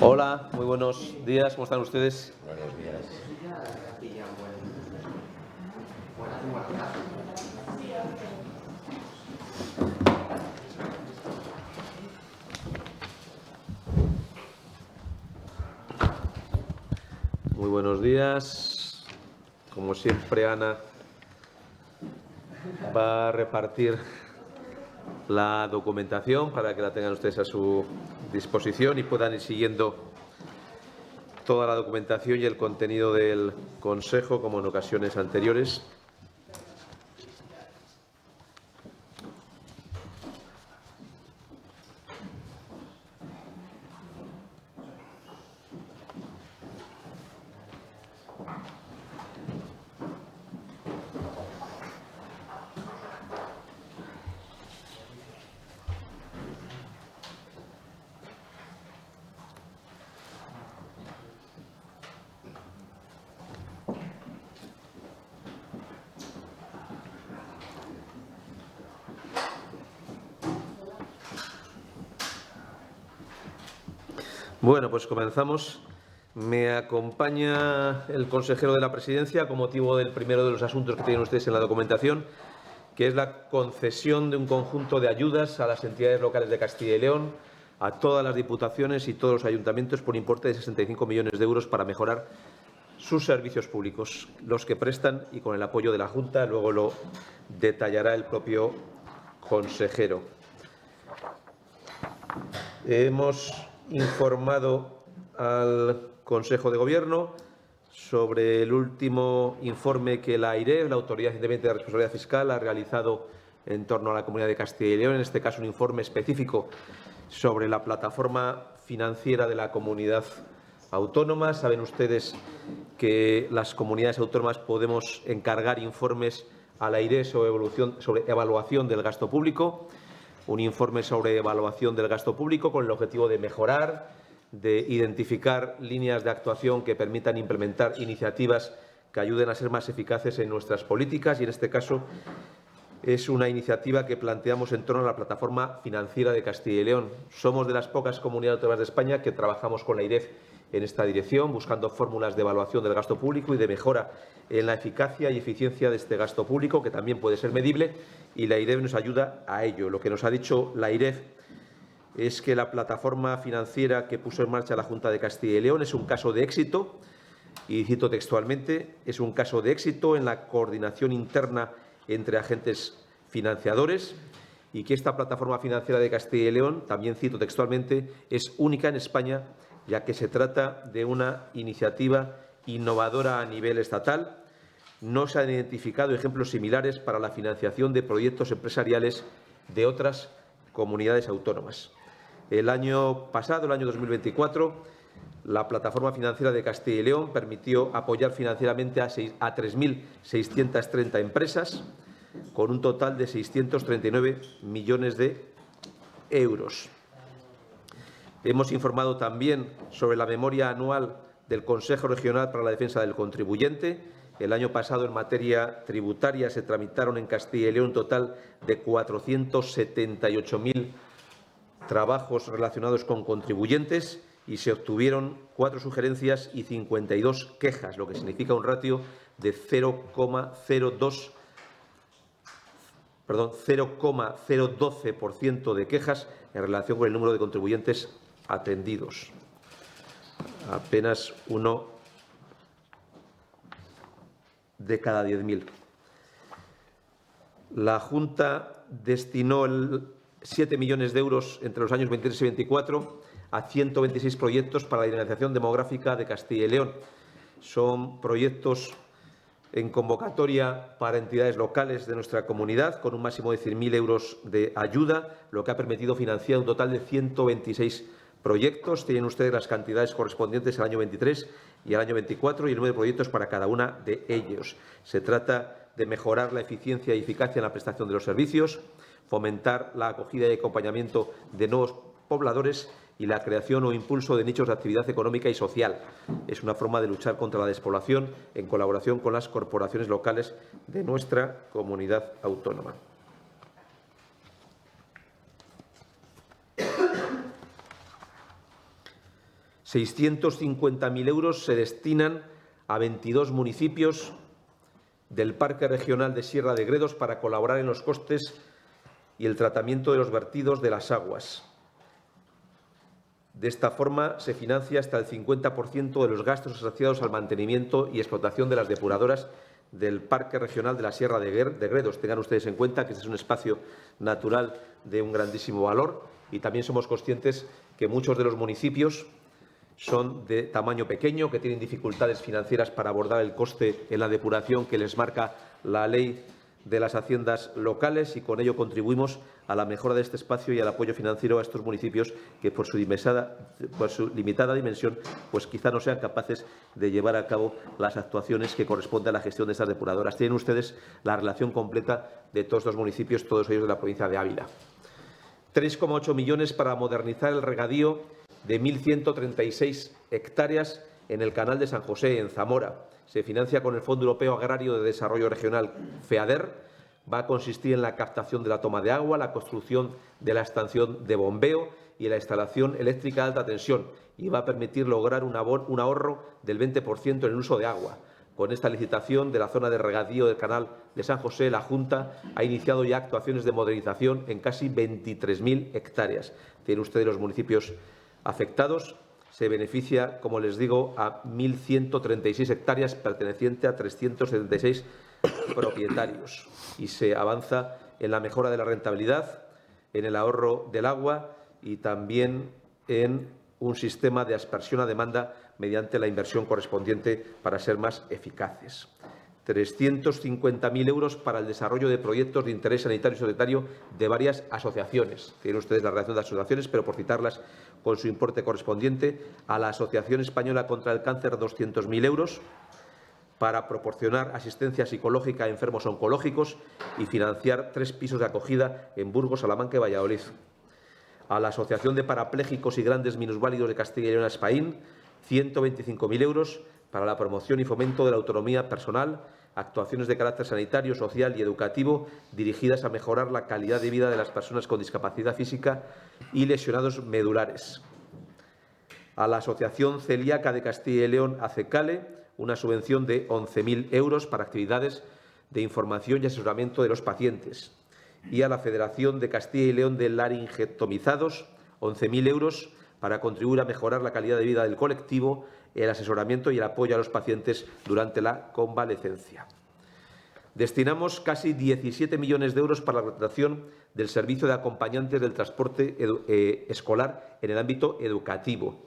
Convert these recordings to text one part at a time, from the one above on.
Hola, muy buenos días, ¿cómo están ustedes? Buenos días. Muy buenos días. Como siempre, Ana va a repartir la documentación para que la tengan ustedes a su disposición y puedan ir siguiendo toda la documentación y el contenido del Consejo, como en ocasiones anteriores. Bueno, pues comenzamos. Me acompaña el consejero de la Presidencia con motivo del primero de los asuntos que tienen ustedes en la documentación, que es la concesión de un conjunto de ayudas a las entidades locales de Castilla y León, a todas las diputaciones y todos los ayuntamientos por importe de 65 millones de euros para mejorar sus servicios públicos, los que prestan y con el apoyo de la Junta. Luego lo detallará el propio consejero. Hemos informado al Consejo de Gobierno sobre el último informe que la AIREF, la Autoridad Independiente de Responsabilidad Fiscal, ha realizado en torno a la Comunidad de Castilla y León, en este caso un informe específico sobre la plataforma financiera de la comunidad autónoma. Saben ustedes que las comunidades autónomas podemos encargar informes a la AIREF sobre evaluación del gasto público, un informe sobre evaluación del gasto público con el objetivo de mejorar, de identificar líneas de actuación que permitan implementar iniciativas que ayuden a ser más eficaces en nuestras políticas, y en este caso es una iniciativa que planteamos en torno a la plataforma financiera de Castilla y León. Somos de las pocas comunidades autónomas de España que trabajamos con la AIREF en esta dirección, buscando fórmulas de evaluación del gasto público y de mejora en la eficacia y eficiencia de este gasto público, que también puede ser medible, y la AIREF nos ayuda a ello. Lo que nos ha dicho la AIREF es que la plataforma financiera que puso en marcha la Junta de Castilla y León es un caso de éxito, y cito textualmente, es un caso de éxito en la coordinación interna entre agentes financiadores, y que esta plataforma financiera de Castilla y León, también cito textualmente, es única en España, ya que se trata de una iniciativa innovadora a nivel estatal. No se han identificado ejemplos similares para la financiación de proyectos empresariales de otras comunidades autónomas. El año pasado, el año 2024, la plataforma financiera de Castilla y León permitió apoyar financieramente a 3.630 empresas, con un total de 639 millones de euros. Hemos informado también sobre la memoria anual del Consejo Regional para la Defensa del Contribuyente. El año pasado, en materia tributaria, se tramitaron en Castilla y León un total de 478.000 trabajos relacionados con contribuyentes y se obtuvieron 4 sugerencias y 52 quejas, lo que significa un ratio de 0,012% de quejas en relación con el número de contribuyentes atendidos. Apenas uno de cada 10.000. La Junta destinó 7 millones de euros entre los años 23 y 24 a 126 proyectos para la dinamización demográfica de Castilla y León. Son proyectos en convocatoria para entidades locales de nuestra comunidad, con un máximo de 100.000 euros de ayuda, lo que ha permitido financiar un total de 126 proyectos. Tienen ustedes las cantidades correspondientes al año 23 y al año 24 y el número de proyectos para cada una de ellos. Se trata de mejorar la eficiencia y eficacia en la prestación de los servicios, fomentar la acogida y acompañamiento de nuevos pobladores y la creación o impulso de nichos de actividad económica y social. Es una forma de luchar contra la despoblación en colaboración con las corporaciones locales de nuestra comunidad autónoma. 650.000 euros se destinan a 22 municipios del Parque Regional de Sierra de Gredos para colaborar en los costes y el tratamiento de los vertidos de las aguas. De esta forma, se financia hasta el 50% de los gastos asociados al mantenimiento y explotación de las depuradoras del Parque Regional de la Sierra de Gredos. Tengan ustedes en cuenta que este es un espacio natural de un grandísimo valor y también somos conscientes que muchos de los municipios son de tamaño pequeño, que tienen dificultades financieras para abordar el coste en la depuración que les marca la ley de las haciendas locales, y con ello contribuimos a la mejora de este espacio y al apoyo financiero a estos municipios que, por su limitada dimensión, pues quizá no sean capaces de llevar a cabo las actuaciones que corresponden a la gestión de estas depuradoras. Tienen ustedes la relación completa de todos los municipios, todos ellos de la provincia de Ávila. 3,8 millones para modernizar el regadío de 1.136 hectáreas en el Canal de San José, en Zamora. Se financia con el Fondo Europeo Agrario de Desarrollo Regional, FEADER. Va a consistir en la captación de la toma de agua, la construcción de la estación de bombeo y la instalación eléctrica de alta tensión, y va a permitir lograr un ahorro del 20% en el uso de agua. Con esta licitación de la zona de regadío del Canal de San José, la Junta ha iniciado ya actuaciones de modernización en casi 23.000 hectáreas. Tienen ustedes los municipios afectados. Se beneficia, como les digo, a 1.136 hectáreas pertenecientes a 376 propietarios, y se avanza en la mejora de la rentabilidad, en el ahorro del agua y también en un sistema de aspersión a demanda mediante la inversión correspondiente para ser más eficaces. 350.000 euros para el desarrollo de proyectos de interés sanitario y societario de varias asociaciones. Tienen ustedes la relación de asociaciones, pero por citarlas con su importe correspondiente: a la Asociación Española contra el Cáncer, 200.000 euros, para proporcionar asistencia psicológica a enfermos oncológicos y financiar 3 pisos de acogida en Burgos, Salamanca y Valladolid. A la Asociación de Parapléjicos y Grandes Minusválidos de Castilla y León, Aspaín, 125.000 euros para la promoción y fomento de la autonomía personal, actuaciones de carácter sanitario, social y educativo dirigidas a mejorar la calidad de vida de las personas con discapacidad física y lesionados medulares. A la Asociación Celíaca de Castilla y León, ACECALE, una subvención de 11.000 euros para actividades de información y asesoramiento de los pacientes. Y a la Federación de Castilla y León de Laringectomizados, 11.000 euros para contribuir a mejorar la calidad de vida del colectivo, el asesoramiento y el apoyo a los pacientes durante la convalecencia. Destinamos casi 17 millones de euros para la contratación del servicio de acompañantes del transporte escolar en el ámbito educativo.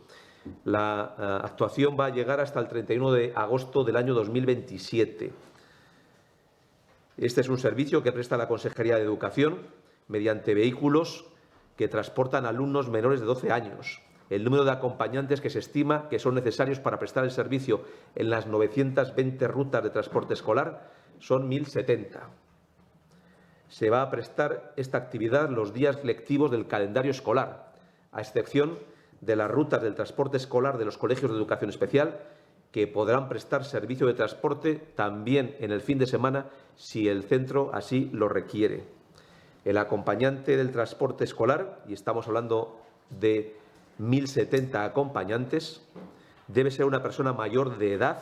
La actuación va a llegar hasta el 31 de agosto del año 2027. Este es un servicio que presta la Consejería de Educación mediante vehículos que transportan alumnos menores de 12 años. El número de acompañantes que se estima que son necesarios para prestar el servicio en las 920 rutas de transporte escolar son 1.070. Se va a prestar esta actividad los días lectivos del calendario escolar, a excepción de las rutas del transporte escolar de los colegios de educación especial, que podrán prestar servicio de transporte también en el fin de semana si el centro así lo requiere. El acompañante del transporte escolar, y estamos hablando de 1.070 acompañantes, debe ser una persona mayor de edad,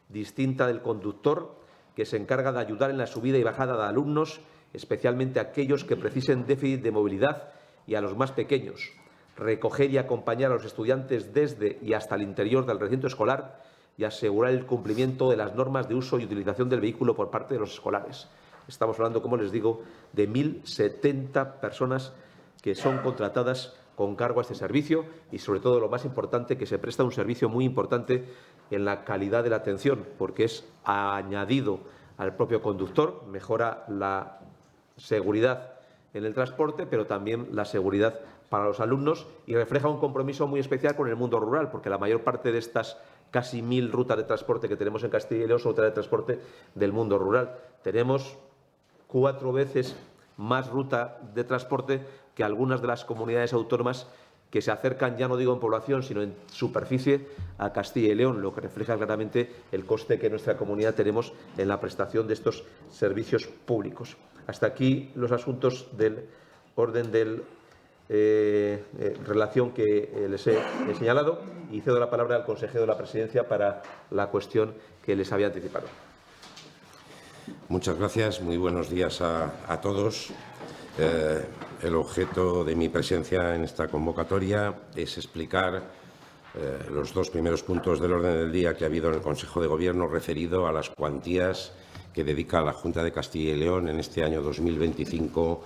distinta del conductor, que se encarga de ayudar en la subida y bajada de alumnos, especialmente aquellos que precisen déficit de movilidad, y a los más pequeños. Recoger y acompañar a los estudiantes desde y hasta el interior del recinto escolar y asegurar el cumplimiento de las normas de uso y utilización del vehículo por parte de los escolares. Estamos hablando, como les digo, de 1.070 personas que son contratadas con cargo a este servicio y, sobre todo, lo más importante, que se presta un servicio muy importante en la calidad de la atención, porque es añadido al propio conductor, mejora la seguridad en el transporte, pero también la seguridad para los alumnos, y refleja un compromiso muy especial con el mundo rural, porque la mayor parte de estas casi 1.000 rutas de transporte que tenemos en Castilla y León son rutas de transporte del mundo rural. Tenemos 4 veces más ruta de transporte que algunas de las comunidades autónomas que se acercan, ya no digo en población, sino en superficie, a Castilla y León, lo que refleja claramente el coste que nuestra comunidad tenemos en la prestación de estos servicios públicos. Hasta aquí los asuntos del orden del relación que les he señalado, y cedo la palabra al consejero de la Presidencia para la cuestión que les había anticipado. Muchas gracias. Muy buenos días a todos. El objeto de mi presencia en esta convocatoria es explicar los dos primeros puntos del orden del día que ha habido en el Consejo de Gobierno referido a las cuantías que dedica la Junta de Castilla y León en este año 2025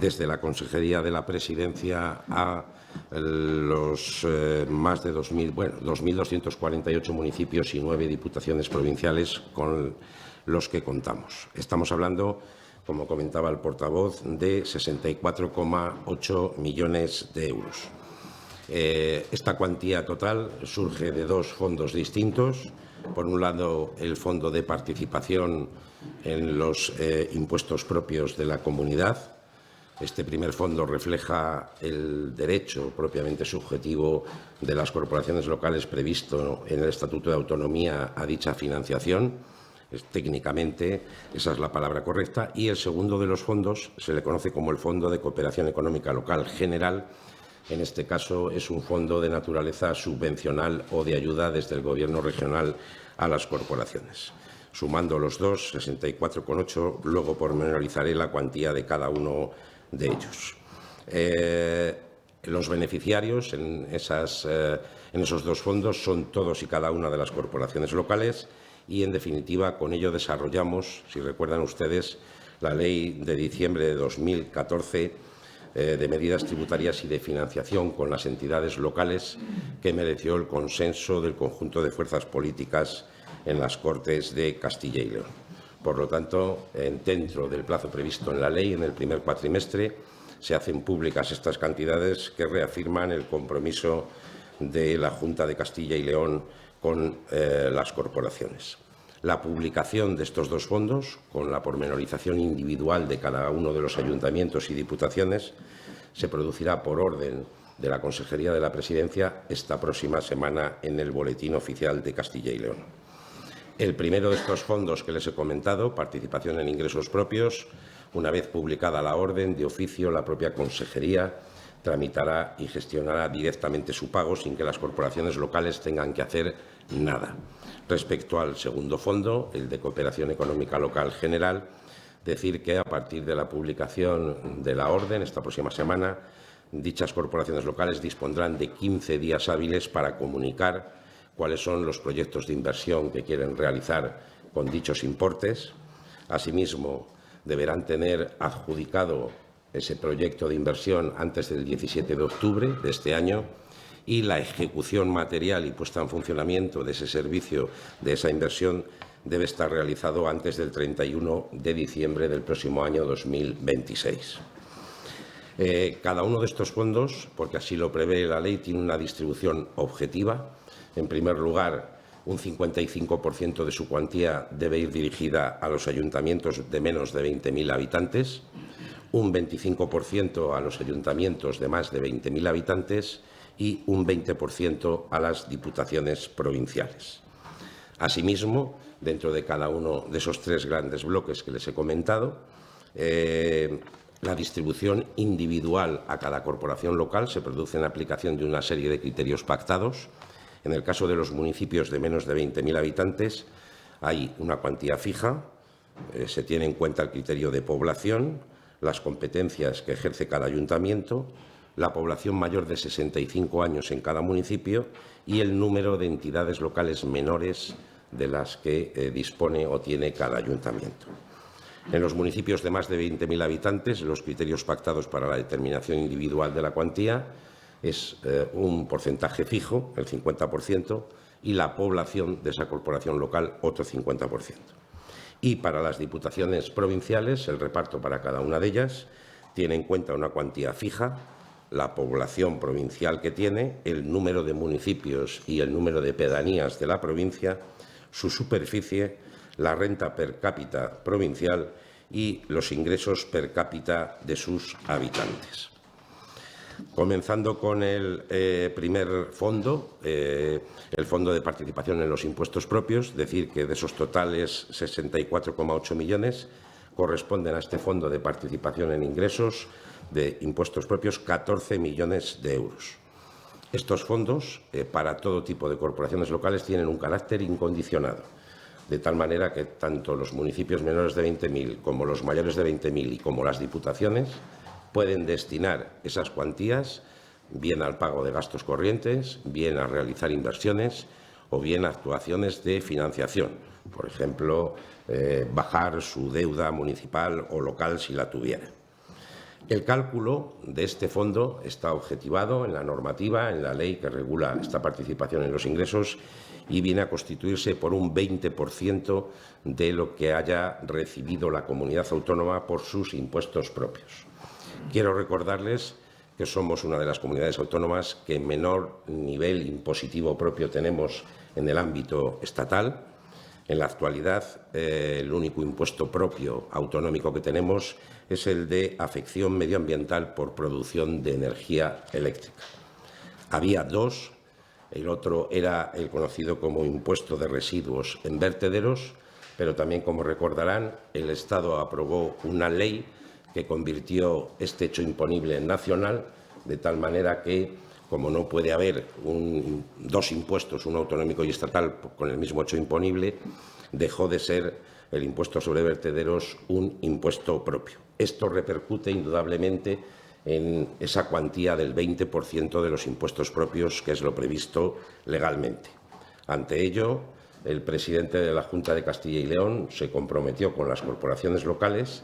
desde la Consejería de la Presidencia a los más de 2.248 municipios y 9 diputaciones provinciales con los que contamos. Estamos hablando, como comentaba el portavoz, de 64,8 millones de euros. Esta cuantía total surge de dos fondos distintos. Por un lado, el Fondo de Participación en los impuestos propios de la comunidad. Este primer fondo refleja el derecho propiamente subjetivo de las corporaciones locales previsto en el Estatuto de Autonomía a dicha financiación. Técnicamente, esa es la palabra correcta. Y el segundo de los fondos se le conoce como el Fondo de Cooperación Económica Local General. En este caso, es un fondo de naturaleza subvencional o de ayuda desde el Gobierno regional a las corporaciones. Sumando los dos, 64,8, luego pormenorizaré la cuantía de cada uno de ellos. Los beneficiarios en esos dos fondos son todos y cada una de las corporaciones locales y, en definitiva, con ello desarrollamos, si recuerdan ustedes, la Ley de diciembre de 2014 de medidas tributarias y de financiación con las entidades locales, que mereció el consenso del conjunto de fuerzas políticas en las Cortes de Castilla y León. Por lo tanto, dentro del plazo previsto en la ley, en el primer cuatrimestre, se hacen públicas estas cantidades que reafirman el compromiso de la Junta de Castilla y León con las corporaciones. La publicación de estos dos fondos, con la pormenorización individual de cada uno de los ayuntamientos y diputaciones, se producirá por orden de la Consejería de la Presidencia esta próxima semana en el Boletín Oficial de Castilla y León. El primero de estos fondos que les he comentado, participación en ingresos propios, una vez publicada la orden, de oficio la propia Consejería tramitará y gestionará directamente su pago sin que las corporaciones locales tengan que hacer nada. Respecto al segundo fondo, el de Cooperación Económica Local General, decir que a partir de la publicación de la orden esta próxima semana, dichas corporaciones locales dispondrán de 15 días hábiles para comunicar cuáles son los proyectos de inversión que quieren realizar con dichos importes. Asimismo, deberán tener adjudicado ese proyecto de inversión antes del 17 de octubre de este año y la ejecución material y puesta en funcionamiento de ese servicio, de esa inversión, debe estar realizado antes del 31 de diciembre del próximo año 2026. Cada uno de estos fondos, porque así lo prevé la ley, tiene una distribución objetiva. En primer lugar, un 55% de su cuantía debe ir dirigida a los ayuntamientos de menos de 20.000 habitantes, un 25% a los ayuntamientos de más de 20.000 habitantes y un 20% a las diputaciones provinciales. Asimismo, dentro de cada uno de esos tres grandes bloques que les he comentado, la distribución individual a cada corporación local se produce en aplicación de una serie de criterios pactados. En el caso de los municipios de menos de 20.000 habitantes hay una cuantía fija, se tiene en cuenta el criterio de población, las competencias que ejerce cada ayuntamiento, la población mayor de 65 años en cada municipio y el número de entidades locales menores de las que dispone o tiene cada ayuntamiento. En los municipios de más de 20.000 habitantes, los criterios pactados para la determinación individual de la cuantía es un porcentaje fijo, el 50%, y la población de esa corporación local otro 50%. Y para las diputaciones provinciales, el reparto para cada una de ellas tiene en cuenta una cuantía fija, la población provincial que tiene, el número de municipios y el número de pedanías de la provincia, su superficie, la renta per cápita provincial y los ingresos per cápita de sus habitantes. Comenzando con el primer fondo, el Fondo de Participación en los Impuestos Propios, decir que de esos totales 64,8 millones, corresponden a este fondo de participación en ingresos de impuestos propios 14 millones de euros. Estos fondos, para todo tipo de corporaciones locales, tienen un carácter incondicionado, de tal manera que tanto los municipios menores de 20.000 como los mayores de 20.000 y como las diputaciones pueden destinar esas cuantías bien al pago de gastos corrientes, bien a realizar inversiones o bien a actuaciones de financiación. Por ejemplo, bajar su deuda municipal o local si la tuviera. El cálculo de este fondo está objetivado en la normativa, en la ley que regula esta participación en los ingresos y viene a constituirse por un 20% de lo que haya recibido la comunidad autónoma por sus impuestos propios. Quiero recordarles que somos una de las comunidades autónomas que menor nivel impositivo propio tenemos en el ámbito estatal. En la actualidad, el único impuesto propio autonómico que tenemos es el de afección medioambiental por producción de energía eléctrica. Había dos. El otro era el conocido como impuesto de residuos en vertederos, pero también, como recordarán, el Estado aprobó una ley que convirtió este hecho imponible en nacional, de tal manera que, como no puede haber dos impuestos, uno autonómico y estatal, con el mismo hecho imponible, dejó de ser el impuesto sobre vertederos un impuesto propio. Esto repercute indudablemente en esa cuantía del 20% de los impuestos propios, que es lo previsto legalmente. Ante ello, el presidente de la Junta de Castilla y León se comprometió con las corporaciones locales,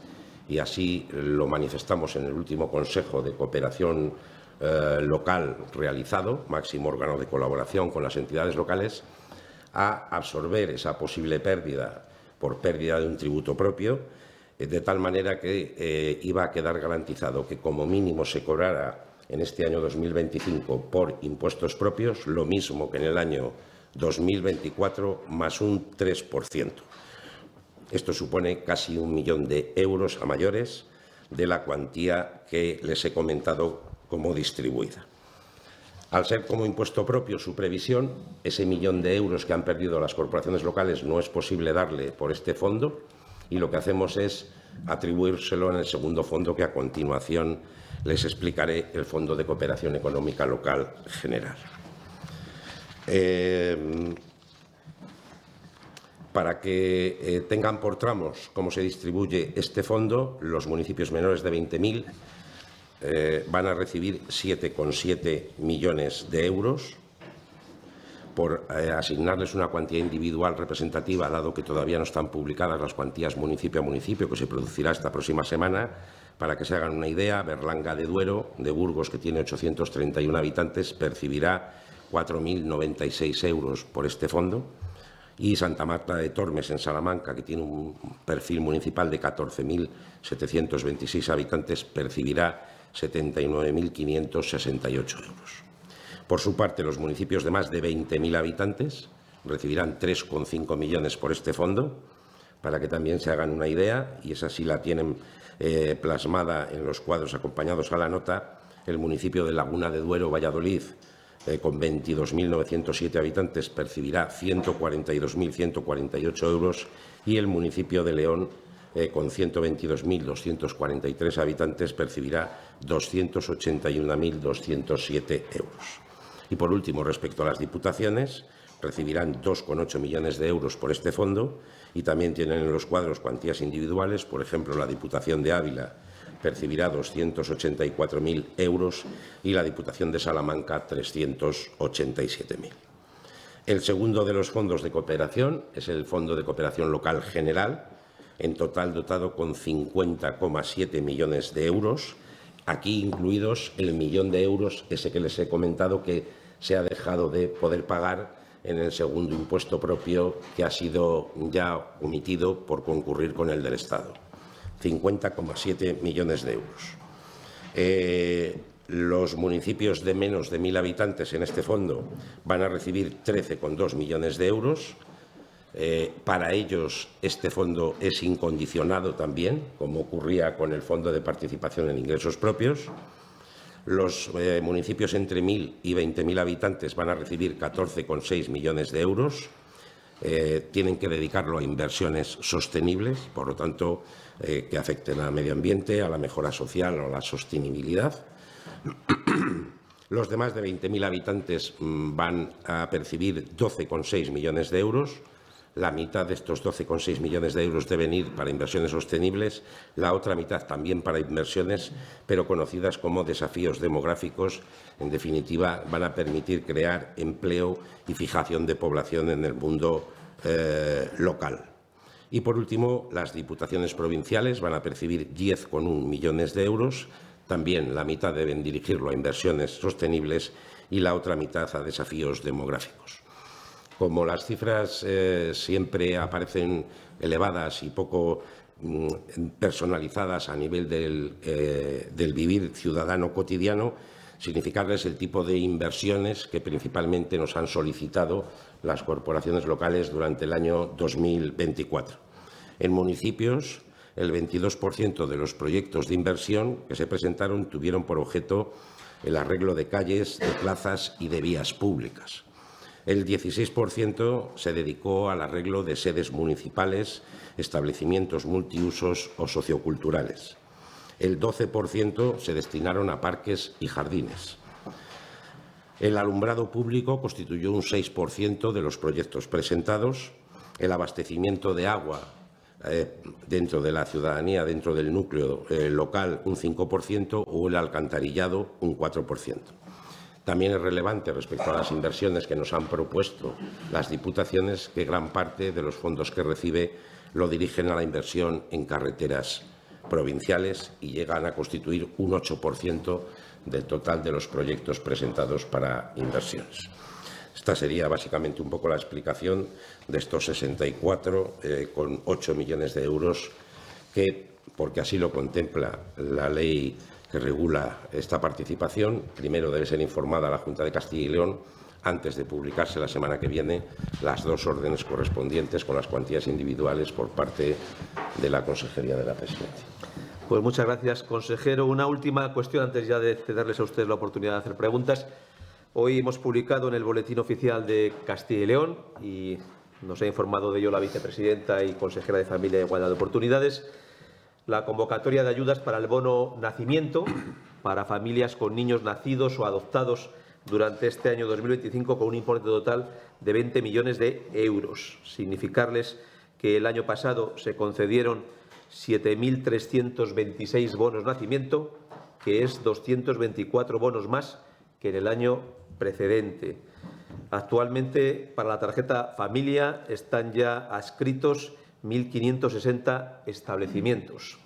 y así lo manifestamos en el último Consejo de Cooperación Local realizado, máximo órgano de colaboración con las entidades locales, a absorber esa posible pérdida por pérdida de un tributo propio, de tal manera que iba a quedar garantizado que como mínimo se cobrara en este año 2025 por impuestos propios lo mismo que en el año 2024 más un 3%. Esto supone casi 1 millón de euros a mayores de la cuantía que les he comentado como distribuida. Al ser como impuesto propio su previsión, ese 1 millón de euros que han perdido las corporaciones locales no es posible darle por este fondo, y lo que hacemos es atribuírselo en el segundo fondo, que a continuación les explicaré, el Fondo de Cooperación Económica Local General. Para que tengan por tramos cómo se distribuye este fondo, los municipios menores de 20.000 van a recibir 7,7 millones de euros por asignarles una cuantía individual representativa, dado que todavía no están publicadas las cuantías municipio a municipio, que se producirá esta próxima semana. Para que se hagan una idea, Berlanga de Duero, de Burgos, que tiene 831 habitantes, percibirá 4.096 euros por este fondo, y Santa Marta de Tormes, en Salamanca, que tiene un perfil municipal de 14.726 habitantes, percibirá 79.568 euros. Por su parte, los municipios de más de 20.000 habitantes recibirán 3,5 millones por este fondo, para que también se hagan una idea, y esa sí la tienen plasmada en los cuadros acompañados a la nota. El municipio de Laguna de Duero, Valladolid, con 22.907 habitantes, percibirá 142.148 euros, y el municipio de León, con 122.243 habitantes, percibirá 281.207 euros. Y, por último, respecto a las diputaciones, recibirán 2,8 millones de euros por este fondo, y también tienen en los cuadros cuantías individuales. Por ejemplo, la Diputación de Ávila percibirá 284.000 euros y la Diputación de Salamanca 387.000. El segundo de los fondos de cooperación es el Fondo de Cooperación Local General, en total dotado con 50,7 millones de euros, aquí incluidos el 1 millón de euros, ese que les he comentado que se ha dejado de poder pagar en el segundo impuesto propio, que ha sido ya omitido por concurrir con el del Estado. 50,7 millones de euros. Los municipios de menos de 1.000 habitantes en este fondo van a recibir 13,2 millones de euros. Para ellos este fondo es incondicionado también, como ocurría con el Fondo de Participación en Ingresos Propios. Los municipios entre 1.000 y 20.000 habitantes van a recibir 14,6 millones de euros. tienen que dedicarlo a inversiones sostenibles, por lo tanto, que afecten al medio ambiente, a la mejora social o a la sostenibilidad. Los de más de 20.000 habitantes van a percibir 12,6 millones de euros. La mitad de estos 12,6 millones de euros deben ir para inversiones sostenibles, la otra mitad también para inversiones, pero conocidas como desafíos demográficos. En definitiva, van a permitir crear empleo y fijación de población en el mundo local. Y, por último, las diputaciones provinciales van a percibir 10,1 millones de euros. También la mitad deben dirigirlo a inversiones sostenibles y la otra mitad a desafíos demográficos. Como las cifras siempre aparecen elevadas y poco personalizadas a nivel del vivir ciudadano cotidiano, significarles el tipo de inversiones que principalmente nos han solicitado las corporaciones locales durante el año 2024. En municipios, el 22% de los proyectos de inversión que se presentaron tuvieron por objeto el arreglo de calles, de plazas y de vías públicas. El 16% se dedicó al arreglo de sedes municipales, establecimientos multiusos o socioculturales. El 12% se destinaron a parques y jardines. El alumbrado público constituyó un 6% de los proyectos presentados. El abastecimiento de agua dentro de la ciudadanía, dentro del núcleo local, un 5%, o el alcantarillado, un 4%. También es relevante respecto a las inversiones que nos han propuesto las diputaciones que gran parte de los fondos que recibe lo dirigen a la inversión en carreteras provinciales y llegan a constituir un 8% del total de los proyectos presentados para inversiones. Esta sería básicamente un poco la explicación de estos 64,8 millones de euros que, porque así lo contempla la ley que regula esta participación, primero debe ser informada a la Junta de Castilla y León antes de publicarse la semana que viene las dos órdenes correspondientes con las cuantías individuales por parte de la Consejería de la Presidencia. Pues muchas gracias, consejero. Una última cuestión antes ya de cederles a ustedes la oportunidad de hacer preguntas. Hoy hemos publicado en el Boletín Oficial de Castilla y León, y nos ha informado de ello la vicepresidenta y consejera de Familia y Igualdad de Oportunidades, la convocatoria de ayudas para el bono nacimiento para familias con niños nacidos o adoptados durante este año 2025 con un importe total de 20 millones de euros. Significarles que el año pasado se concedieron 7.326 bonos nacimiento, que es 224 bonos más que en el año precedente. Actualmente, para la tarjeta familia están ya adscritos 1.560 establecimientos.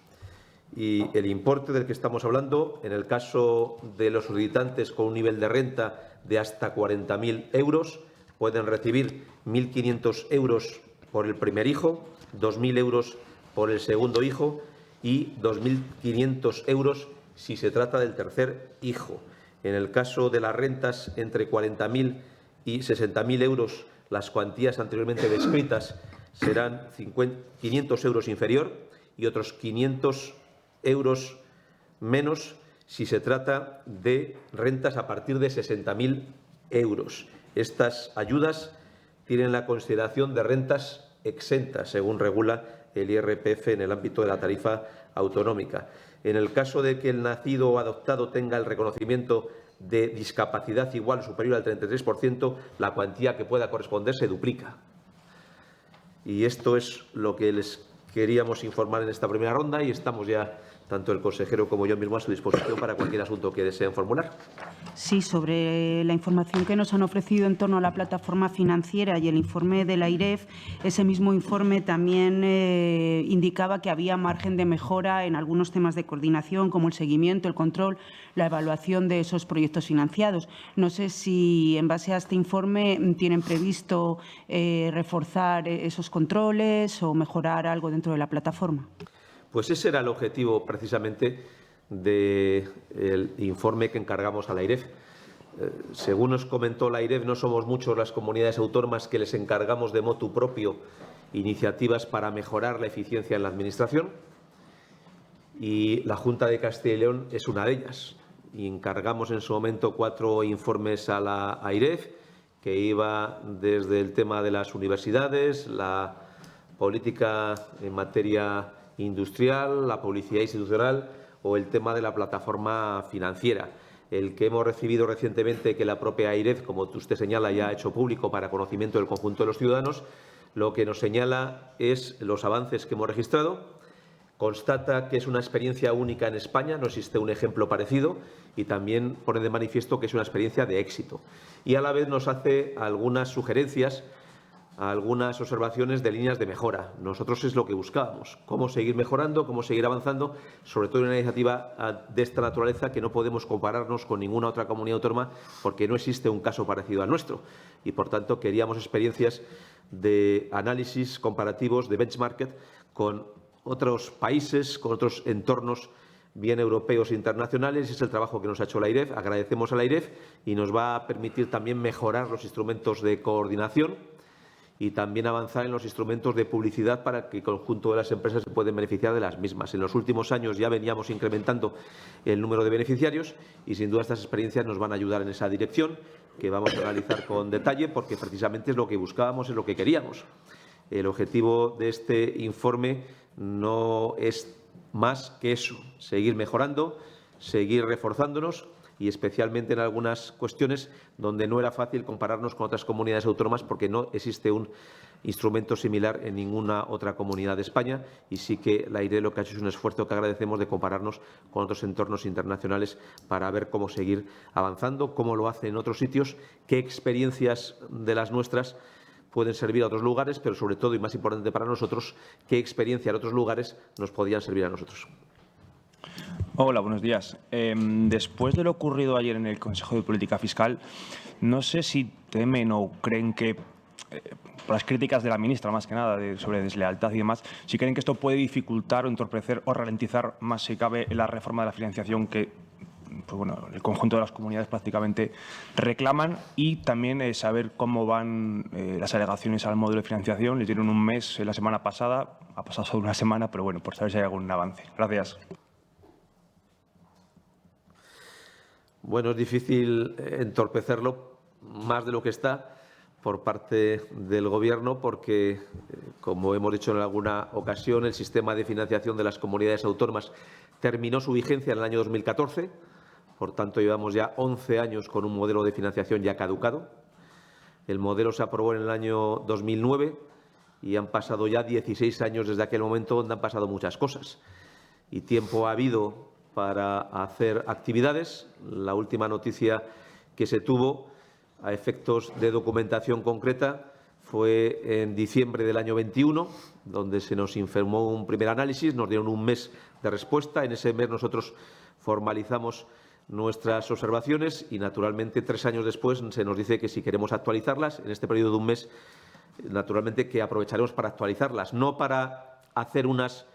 Y el importe del que estamos hablando, en el caso de los solicitantes con un nivel de renta de hasta 40.000 euros, pueden recibir 1.500 euros por el primer hijo, 2.000 euros por el segundo hijo y 2.500 euros si se trata del tercer hijo. En el caso de las rentas entre 40.000 y 60.000 euros, las cuantías anteriormente descritas serán 500 euros inferior y otros 500 euros menos si se trata de rentas a partir de 60.000 euros. Estas ayudas tienen la consideración de rentas exentas, según regula el IRPF en el ámbito de la tarifa autonómica. En el caso de que el nacido o adoptado tenga el reconocimiento de discapacidad igual o superior al 33%, la cuantía que pueda corresponder se duplica. Y esto es lo que les queríamos informar en esta primera ronda y estamos ya, tanto el consejero como yo mismo, a su disposición para cualquier asunto que deseen formular. Sí, sobre la información que nos han ofrecido en torno a la plataforma financiera y el informe de la AIREF, ese mismo informe también indicaba que había margen de mejora en algunos temas de coordinación, como el seguimiento, el control, la evaluación de esos proyectos financiados. No sé si, en base a este informe, tienen previsto reforzar esos controles o mejorar algo dentro de la plataforma. Pues ese era el objetivo, precisamente, del informe que encargamos a la AIREF. Según nos comentó la AIREF, no somos muchos las comunidades autónomas que les encargamos de motu propio iniciativas para mejorar la eficiencia en la Administración, y la Junta de Castilla y León es una de ellas. Y encargamos en su momento 4 informes a la AIREF que iba desde el tema de las universidades, la política en materia industrial, la publicidad institucional o el tema de la plataforma financiera. El que hemos recibido recientemente, que la propia AIREF, como usted señala, ya ha hecho público para conocimiento del conjunto de los ciudadanos, lo que nos señala es los avances que hemos registrado. Constata que es una experiencia única en España, no existe un ejemplo parecido, y también pone de manifiesto que es una experiencia de éxito. Y a la vez nos hace algunas sugerencias, algunas observaciones de líneas de mejora. Nosotros es lo que buscábamos, cómo seguir mejorando, cómo seguir avanzando, sobre todo en una iniciativa de esta naturaleza que no podemos compararnos con ninguna otra comunidad autónoma porque no existe un caso parecido al nuestro. Y, por tanto, queríamos experiencias de análisis comparativos, de benchmark, con otros países, con otros entornos bien europeos e internacionales. Es el trabajo que nos ha hecho la AIREF. Agradecemos a la AIREF y nos va a permitir también mejorar los instrumentos de coordinación y también avanzar en los instrumentos de publicidad para que el conjunto de las empresas se puedan beneficiar de las mismas. En los últimos años ya veníamos incrementando el número de beneficiarios y, sin duda, estas experiencias nos van a ayudar en esa dirección, que vamos a analizar con detalle porque precisamente es lo que buscábamos, es lo que queríamos. El objetivo de este informe no es más que eso, seguir mejorando, seguir reforzándonos y especialmente en algunas cuestiones donde no era fácil compararnos con otras comunidades autónomas porque no existe un instrumento similar en ninguna otra comunidad de España y sí que la AIREF lo que ha hecho es un esfuerzo que agradecemos de compararnos con otros entornos internacionales para ver cómo seguir avanzando, cómo lo hace en otros sitios, qué experiencias de las nuestras pueden servir a otros lugares, pero sobre todo y más importante para nosotros, qué experiencia en otros lugares nos podían servir a nosotros. Hola, buenos días. Después de lo ocurrido ayer en el Consejo de Política Fiscal, no sé si temen o creen que, por las críticas de la ministra más que nada sobre deslealtad y demás, si creen que esto puede dificultar o entorpecer o ralentizar más si cabe la reforma de la financiación que pues bueno, el conjunto de las comunidades prácticamente reclaman, y también saber cómo van las alegaciones al modelo de financiación. Les dieron un mes la semana pasada, ha pasado solo una semana, pero bueno, por saber si hay algún avance. Gracias. Bueno, es difícil entorpecerlo más de lo que está por parte del Gobierno porque, como hemos dicho en alguna ocasión, el sistema de financiación de las comunidades autónomas terminó su vigencia en el año 2014. Por tanto, llevamos ya 11 años con un modelo de financiación ya caducado. El modelo se aprobó en el año 2009 y han pasado ya 16 años desde aquel momento, donde han pasado muchas cosas. Y tiempo ha habido para hacer actividades. La última noticia que se tuvo a efectos de documentación concreta fue en diciembre del año 21, donde se nos informó un primer análisis, nos dieron un mes de respuesta. En ese mes nosotros formalizamos nuestras observaciones y, naturalmente, 3 años después se nos dice que si queremos actualizarlas, en este periodo de un mes, naturalmente que aprovecharemos para actualizarlas, no para hacer unas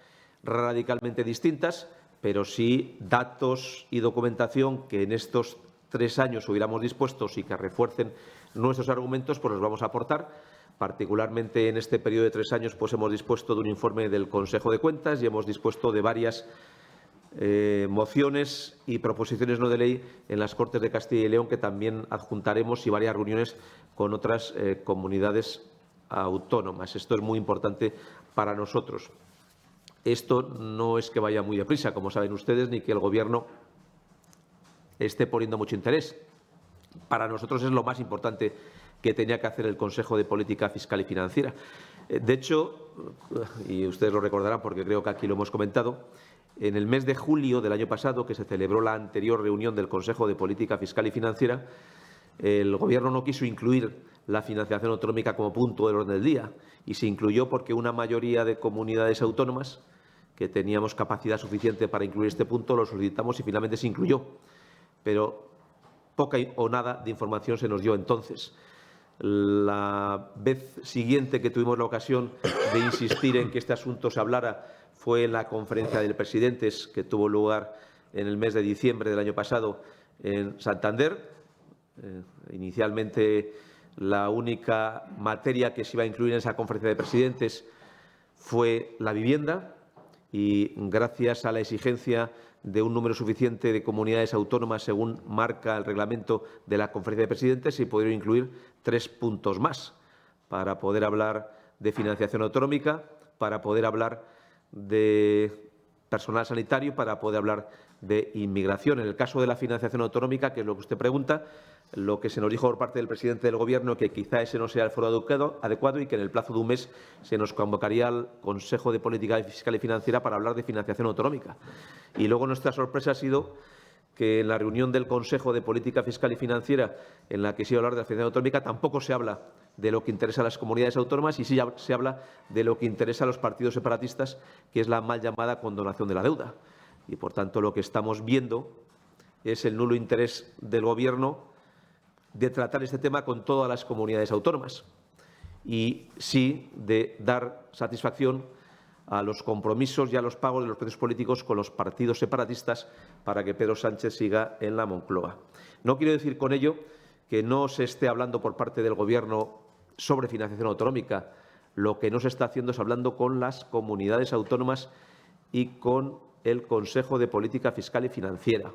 radicalmente distintas, pero sí datos y documentación que en estos 3 años hubiéramos dispuestos y que refuercen nuestros argumentos, pues los vamos a aportar. Particularmente en este periodo de 3 años pues hemos dispuesto de un informe del Consejo de Cuentas y hemos dispuesto de varias mociones y proposiciones no de ley en las Cortes de Castilla y León, que también adjuntaremos, y varias reuniones con otras comunidades autónomas. Esto es muy importante para nosotros. Esto no es que vaya muy deprisa, como saben ustedes, ni que el Gobierno esté poniendo mucho interés. Para nosotros es lo más importante que tenía que hacer el Consejo de Política Fiscal y Financiera. De hecho, y ustedes lo recordarán porque creo que aquí lo hemos comentado, en el mes de julio del año pasado, que se celebró la anterior reunión del Consejo de Política Fiscal y Financiera, el Gobierno no quiso incluir la financiación autonómica como punto del orden del día y se incluyó porque una mayoría de comunidades autónomas que teníamos capacidad suficiente para incluir este punto lo solicitamos y finalmente se incluyó. Pero poca o nada de información se nos dio entonces. La vez siguiente que tuvimos la ocasión de insistir en que este asunto se hablara fue en la conferencia de presidentes que tuvo lugar en el mes de diciembre del año pasado en Santander. Inicialmente, la única materia que se iba a incluir en esa conferencia de presidentes fue la vivienda y gracias a la exigencia de un número suficiente de comunidades autónomas, según marca el reglamento de la Conferencia de Presidentes, se pudieron incluir 3 puntos más para poder hablar de financiación autonómica, para poder hablar de personal sanitario, para poder hablar de inmigración. En el caso de la financiación autonómica, que es lo que usted pregunta, lo que se nos dijo por parte del presidente del Gobierno, que quizá ese no sea el foro adecuado y que en el plazo de un mes se nos convocaría al Consejo de Política Fiscal y Financiera para hablar de financiación autonómica. Y luego nuestra sorpresa ha sido que en la reunión del Consejo de Política Fiscal y Financiera, en la que se iba a hablar de la financiación autonómica, tampoco se habla de lo que interesa a las comunidades autónomas y sí se habla de lo que interesa a los partidos separatistas, que es la mal llamada condonación de la deuda. Y, por tanto, lo que estamos viendo es el nulo interés del Gobierno de tratar este tema con todas las comunidades autónomas y sí de dar satisfacción a los compromisos y a los pagos de los precios políticos con los partidos separatistas para que Pedro Sánchez siga en la Moncloa. No quiero decir con ello que no se esté hablando por parte del Gobierno sobre financiación autonómica. Lo que no se está haciendo es hablando con las comunidades autónomas y con el Consejo de Política Fiscal y Financiera,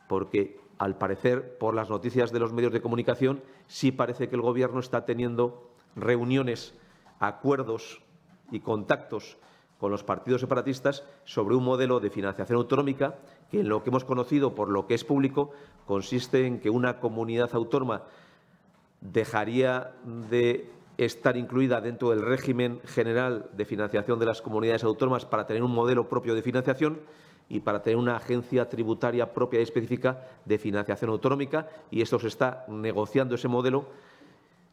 porque, al parecer, por las noticias de los medios de comunicación, sí parece que el Gobierno está teniendo reuniones, acuerdos y contactos con los partidos separatistas sobre un modelo de financiación autonómica que, en lo que hemos conocido por lo que es público, consiste en que una comunidad autónoma dejaría de estar incluida dentro del régimen general de financiación de las comunidades autónomas para tener un modelo propio de financiación y para tener una agencia tributaria propia y específica de financiación autonómica, y esto se está negociando, ese modelo,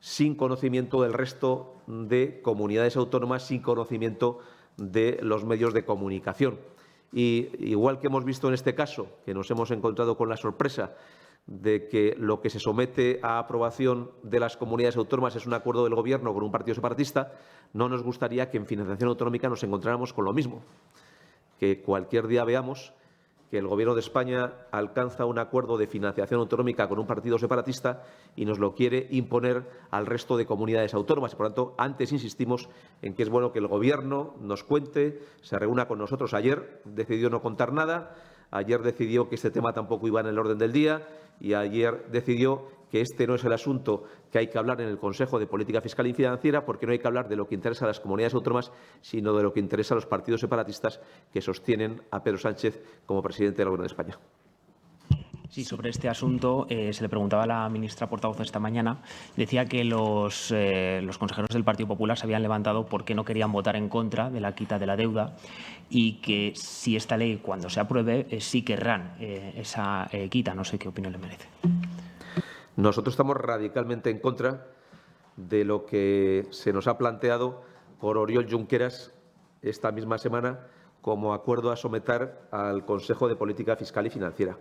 sin conocimiento del resto de comunidades autónomas, sin conocimiento de los medios de comunicación. Y igual que hemos visto en este caso, que nos hemos encontrado con la sorpresa de que lo que se somete a aprobación de las comunidades autónomas es un acuerdo del Gobierno con un partido separatista, no nos gustaría que en financiación autonómica nos encontráramos con lo mismo, que cualquier día veamos que el Gobierno de España alcanza un acuerdo de financiación autonómica con un partido separatista y nos lo quiere imponer al resto de comunidades autónomas. Por lo tanto, antes insistimos en que es bueno que el Gobierno nos cuente, se reúna con nosotros. Ayer decidió no contar nada, ayer decidió que este tema tampoco iba en el orden del día y ayer decidió que este no es el asunto que hay que hablar en el Consejo de Política Fiscal y Financiera, porque no hay que hablar de lo que interesa a las comunidades autónomas, sino de lo que interesa a los partidos separatistas que sostienen a Pedro Sánchez como presidente del Gobierno de España. Sí, sobre este asunto se le preguntaba a la ministra portavoz esta mañana. Decía que los consejeros del Partido Popular se habían levantado porque no querían votar en contra de la quita de la deuda y que si esta ley, cuando se apruebe, sí querrán esa quita. No sé qué opinión le merece. Nosotros estamos radicalmente en contra de lo que se nos ha planteado por Oriol Junqueras esta misma semana como acuerdo a someter al Consejo de Política Fiscal y Financiera.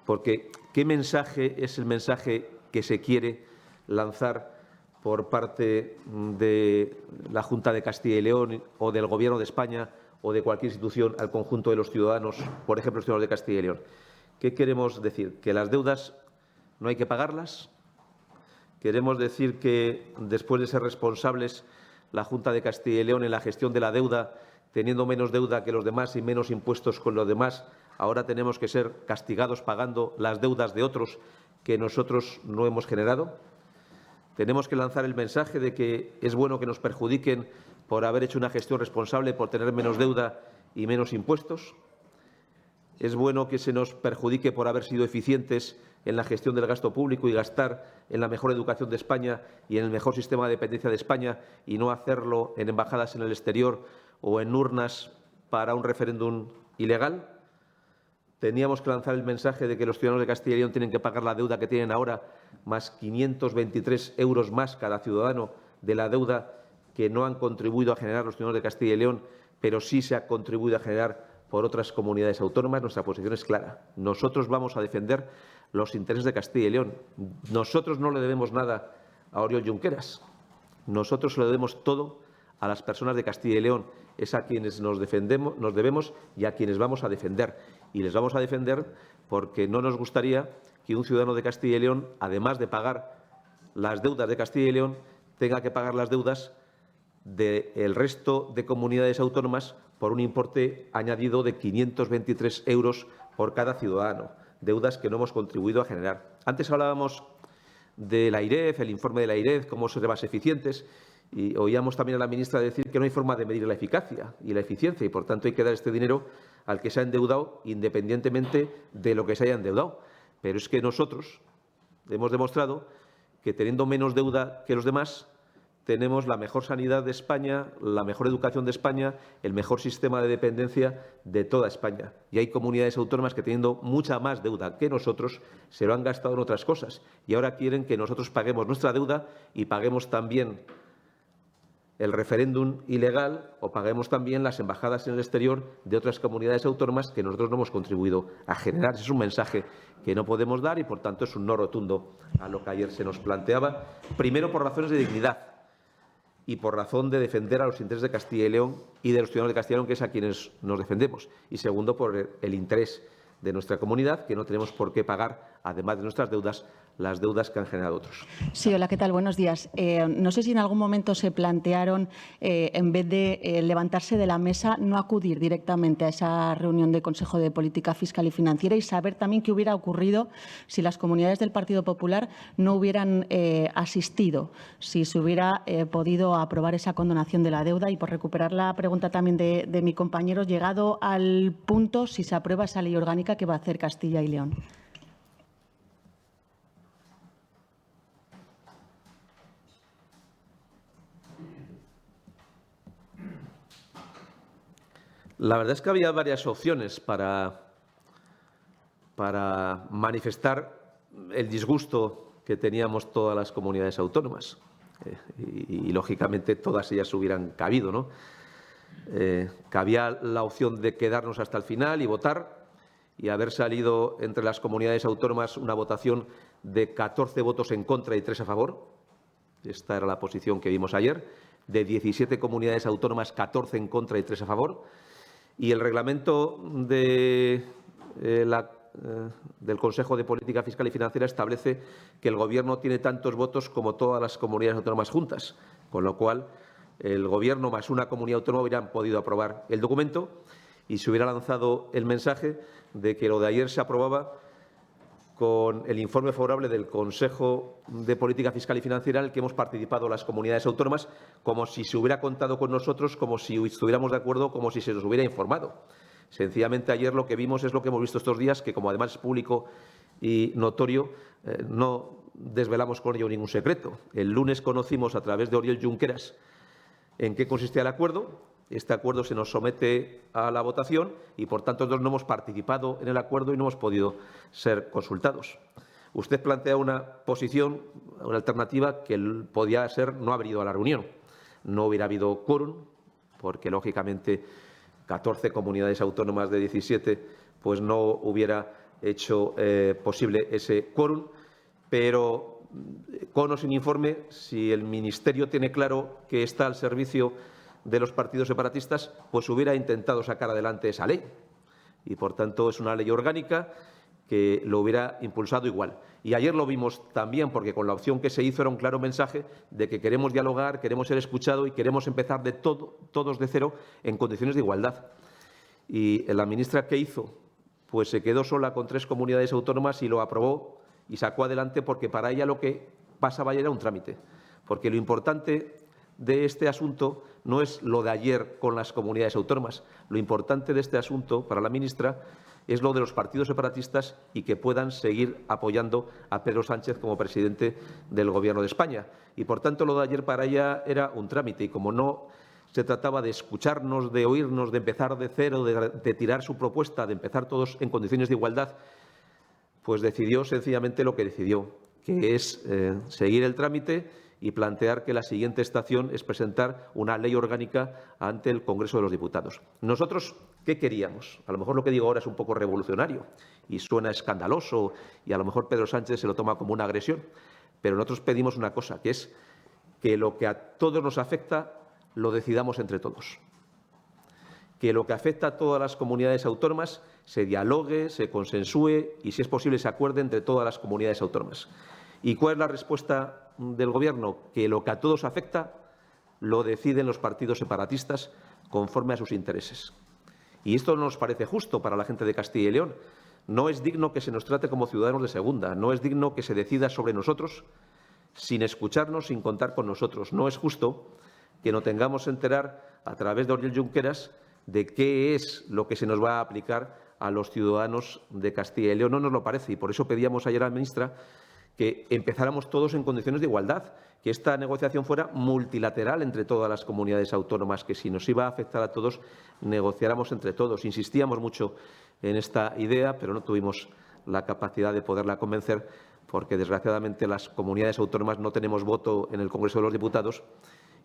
Porque ¿qué mensaje es el mensaje que se quiere lanzar por parte de la Junta de Castilla y León o del Gobierno de España o de cualquier institución al conjunto de los ciudadanos, por ejemplo, los ciudadanos de Castilla y León? ¿Qué queremos decir? ¿Que las deudas no hay que pagarlas? ¿Queremos decir que, después de ser responsables la Junta de Castilla y León en la gestión de la deuda, teniendo menos deuda que los demás y menos impuestos con los demás, ahora tenemos que ser castigados pagando las deudas de otros que nosotros no hemos generado? ¿Tenemos que lanzar el mensaje de que es bueno que nos perjudiquen por haber hecho una gestión responsable, por tener menos deuda y menos impuestos? ¿Es bueno que se nos perjudique por haber sido eficientes en la gestión del gasto público y gastar en la mejor educación de España y en el mejor sistema de dependencia de España y no hacerlo en embajadas en el exterior o en urnas para un referéndum ilegal? Teníamos que lanzar el mensaje de que los ciudadanos de Castilla y León tienen que pagar la deuda que tienen ahora, más 523 euros más cada ciudadano de la deuda que no han contribuido a generar los ciudadanos de Castilla y León, pero sí se ha contribuido a generar por otras comunidades autónomas. Nuestra posición es clara. Nosotros vamos a defender los intereses de Castilla y León. Nosotros no le debemos nada a Oriol Junqueras. Nosotros le debemos todo a las personas de Castilla y León. Es a quienes nos debemos y a quienes vamos a defender. Y les vamos a defender porque no nos gustaría que un ciudadano de Castilla y León, además de pagar las deudas de Castilla y León, tenga que pagar las deudas del resto de comunidades autónomas por un importe añadido de 523 euros por cada ciudadano, deudas que no hemos contribuido a generar. Antes hablábamos de la AIREF, el informe de la AIREF, cómo ser más eficientes, y oíamos también a la ministra decir que no hay forma de medir la eficacia y la eficiencia y, por tanto, hay que dar este dinero al que se ha endeudado independientemente de lo que se haya endeudado. Pero es que nosotros hemos demostrado que, teniendo menos deuda que los demás, tenemos la mejor sanidad de España, la mejor educación de España, el mejor sistema de dependencia de toda España. Y hay comunidades autónomas que, teniendo mucha más deuda que nosotros, se lo han gastado en otras cosas. Y ahora quieren que nosotros paguemos nuestra deuda y paguemos también el referéndum ilegal o paguemos también las embajadas en el exterior de otras comunidades autónomas que nosotros no hemos contribuido a generar. Ese es un mensaje que no podemos dar y, por tanto, es un no rotundo a lo que ayer se nos planteaba, primero por razones de dignidad y por razón de defender a los intereses de Castilla y León y de los ciudadanos de Castilla y León, que es a quienes nos defendemos, y segundo por el interés de nuestra comunidad, que no tenemos por qué pagar, además de nuestras deudas, las deudas que han generado otros. Sí, hola, ¿qué tal? Buenos días. No sé si en algún momento se plantearon, en vez de levantarse de la mesa, no acudir directamente a esa reunión del Consejo de Política Fiscal y Financiera y saber también qué hubiera ocurrido si las comunidades del Partido Popular no hubieran asistido, si se hubiera podido aprobar esa condonación de la deuda. Y por recuperar la pregunta también de mi compañero, llegado al punto, si se aprueba esa ley orgánica que va a hacer Castilla y León. La verdad es que había varias opciones para manifestar el disgusto que teníamos todas las comunidades autónomas. Y, lógicamente, todas ellas hubieran cabido, ¿no? Cabía la opción de quedarnos hasta el final y votar y haber salido entre las comunidades autónomas una votación de 14 votos en contra y 3 a favor. Esta era la posición que vimos ayer. De 17 comunidades autónomas, 14 en contra y 3 a favor. Y el reglamento del Consejo de Política Fiscal y Financiera establece que el Gobierno tiene tantos votos como todas las comunidades autónomas juntas, con lo cual el Gobierno más una comunidad autónoma hubieran podido aprobar el documento y se hubiera lanzado el mensaje de que lo de ayer se aprobaba con el informe favorable del Consejo de Política Fiscal y Financiera, en el que hemos participado las comunidades autónomas, como si se hubiera contado con nosotros, como si estuviéramos de acuerdo, como si se nos hubiera informado. Sencillamente, ayer lo que vimos es lo que hemos visto estos días, que, como además es público y notorio, no desvelamos con ello ningún secreto. El lunes conocimos, a través de Oriol Junqueras, en qué consistía el acuerdo. Este acuerdo se nos somete a la votación y, por tanto, nosotros no hemos participado en el acuerdo y no hemos podido ser consultados. Usted plantea una posición, una alternativa que podía ser no haber ido a la reunión. No hubiera habido quórum, porque, lógicamente, 14 comunidades autónomas de 17 pues no hubiera hecho posible ese quórum, pero con o sin informe, si el Ministerio tiene claro que está al servicio de los partidos separatistas, pues hubiera intentado sacar adelante esa ley. Y, por tanto, es una ley orgánica que lo hubiera impulsado igual. Y ayer lo vimos también, porque con la opción que se hizo era un claro mensaje de que queremos dialogar, queremos ser escuchados y queremos empezar de todos de cero en condiciones de igualdad. Y la ministra, ¿qué hizo? Pues se quedó sola con 3 comunidades autónomas y lo aprobó y sacó adelante, porque para ella lo que pasaba ayer era un trámite. Porque lo importante de este asunto no es lo de ayer con las comunidades autónomas. Lo importante de este asunto para la ministra es lo de los partidos separatistas y que puedan seguir apoyando a Pedro Sánchez como presidente del Gobierno de España. Y, por tanto, lo de ayer para ella era un trámite. Y como no se trataba de escucharnos, de oírnos, de empezar de cero, de tirar su propuesta, de empezar todos en condiciones de igualdad, pues decidió sencillamente lo que decidió, que es seguir el trámite y plantear que la siguiente estación es presentar una ley orgánica ante el Congreso de los Diputados. Nosotros, ¿qué queríamos? A lo mejor lo que digo ahora es un poco revolucionario y suena escandaloso y a lo mejor Pedro Sánchez se lo toma como una agresión, pero nosotros pedimos una cosa, que es que lo que a todos nos afecta lo decidamos entre todos. Que lo que afecta a todas las comunidades autónomas se dialogue, se consensúe y, si es posible, se acuerde entre todas las comunidades autónomas. ¿Y cuál es la respuesta del Gobierno? Que lo que a todos afecta lo deciden los partidos separatistas conforme a sus intereses. Y esto no nos parece justo para la gente de Castilla y León. No es digno que se nos trate como ciudadanos de segunda. No es digno que se decida sobre nosotros sin escucharnos, sin contar con nosotros. No es justo que nos tengamos que enterar a través de Oriol Junqueras de qué es lo que se nos va a aplicar a los ciudadanos de Castilla y León. No nos lo parece y por eso pedíamos ayer a la ministra que empezáramos todos en condiciones de igualdad, que esta negociación fuera multilateral entre todas las comunidades autónomas, que si nos iba a afectar a todos, negociáramos entre todos. Insistíamos mucho en esta idea, pero no tuvimos la capacidad de poderla convencer, porque desgraciadamente las comunidades autónomas no tenemos voto en el Congreso de los Diputados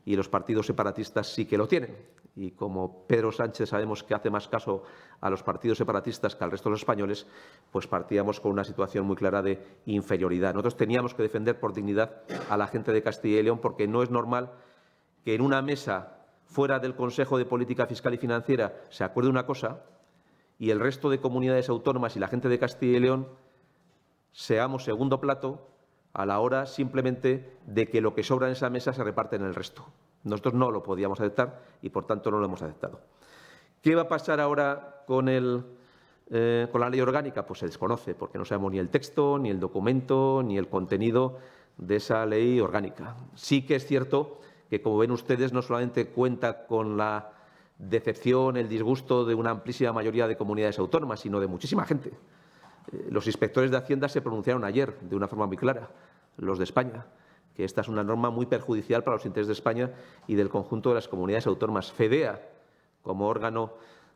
y los partidos separatistas sí que lo tienen. Y como Pedro Sánchez sabemos que hace más caso a los partidos separatistas que al resto de los españoles, pues partíamos con una situación muy clara de inferioridad. Nosotros teníamos que defender por dignidad a la gente de Castilla y León, porque no es normal que en una mesa fuera del Consejo de Política Fiscal y Financiera se acuerde una cosa y el resto de comunidades autónomas y la gente de Castilla y León seamos segundo plato a la hora simplemente de que lo que sobra en esa mesa se reparte en el resto. Nosotros no lo podíamos aceptar y, por tanto, no lo hemos aceptado. ¿Qué va a pasar ahora con la ley orgánica? Pues se desconoce, porque no sabemos ni el texto, ni el documento, ni el contenido de esa ley orgánica. Sí que es cierto que, como ven ustedes, no solamente cuenta con la decepción, el disgusto de una amplísima mayoría de comunidades autónomas, sino de muchísima gente. Los inspectores de Hacienda se pronunciaron ayer de una forma muy clara, los de España, que esta es una norma muy perjudicial para los intereses de España y del conjunto de las comunidades autónomas. FEDEA, como órgano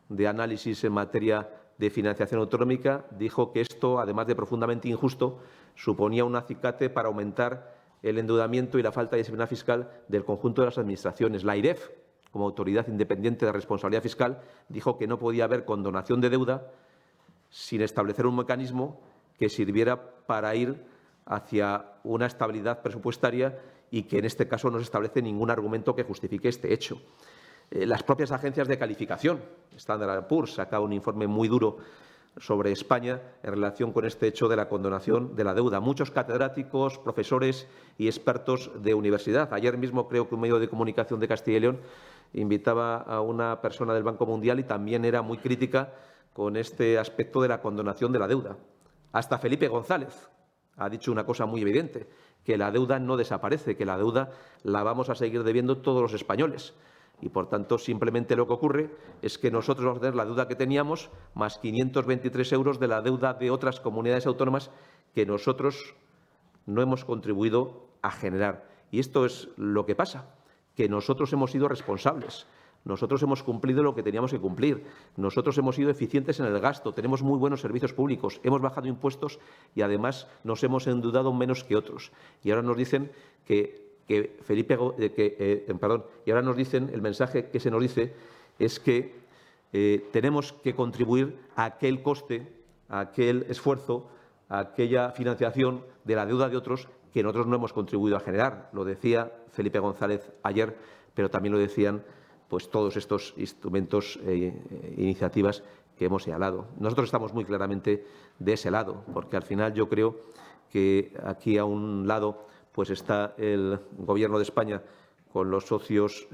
de análisis en materia de financiación autonómica, dijo que esto, además de profundamente injusto, suponía un acicate para aumentar el endeudamiento y la falta de disciplina fiscal del conjunto de las administraciones. La AIREF, como autoridad independiente de responsabilidad fiscal, dijo que no podía haber condonación de deuda sin establecer un mecanismo que sirviera para ir hacia una estabilidad presupuestaria y que en este caso no se establece ningún argumento que justifique este hecho. Las propias agencias de calificación, Standard & Poor's, saca un informe muy duro sobre España en relación con este hecho de la condonación de la deuda. Muchos catedráticos, profesores y expertos de universidad. Ayer mismo creo que un medio de comunicación de Castilla y León invitaba a una persona del Banco Mundial y también era muy crítica con este aspecto de la condonación de la deuda. Hasta Felipe González ha dicho una cosa muy evidente, que la deuda no desaparece, que la deuda la vamos a seguir debiendo todos los españoles. Y, por tanto, simplemente lo que ocurre es que nosotros vamos a tener la deuda que teníamos más 523 euros de la deuda de otras comunidades autónomas que nosotros no hemos contribuido a generar. Y esto es lo que pasa, que nosotros hemos sido responsables. Nosotros hemos cumplido lo que teníamos que cumplir. Nosotros hemos sido eficientes en el gasto. Tenemos muy buenos servicios públicos. Hemos bajado impuestos y, además, nos hemos endeudado menos que otros. Y ahora nos dicen y ahora nos dicen, el mensaje que se nos dice es que tenemos que contribuir a aquel coste, a aquel esfuerzo, a aquella financiación de la deuda de otros que nosotros no hemos contribuido a generar. Lo decía Felipe González ayer, pero también lo decían pues todos estos instrumentos e iniciativas que hemos señalado. Nosotros estamos muy claramente de ese lado, porque al final yo creo que aquí a un lado pues está el Gobierno de España con los socios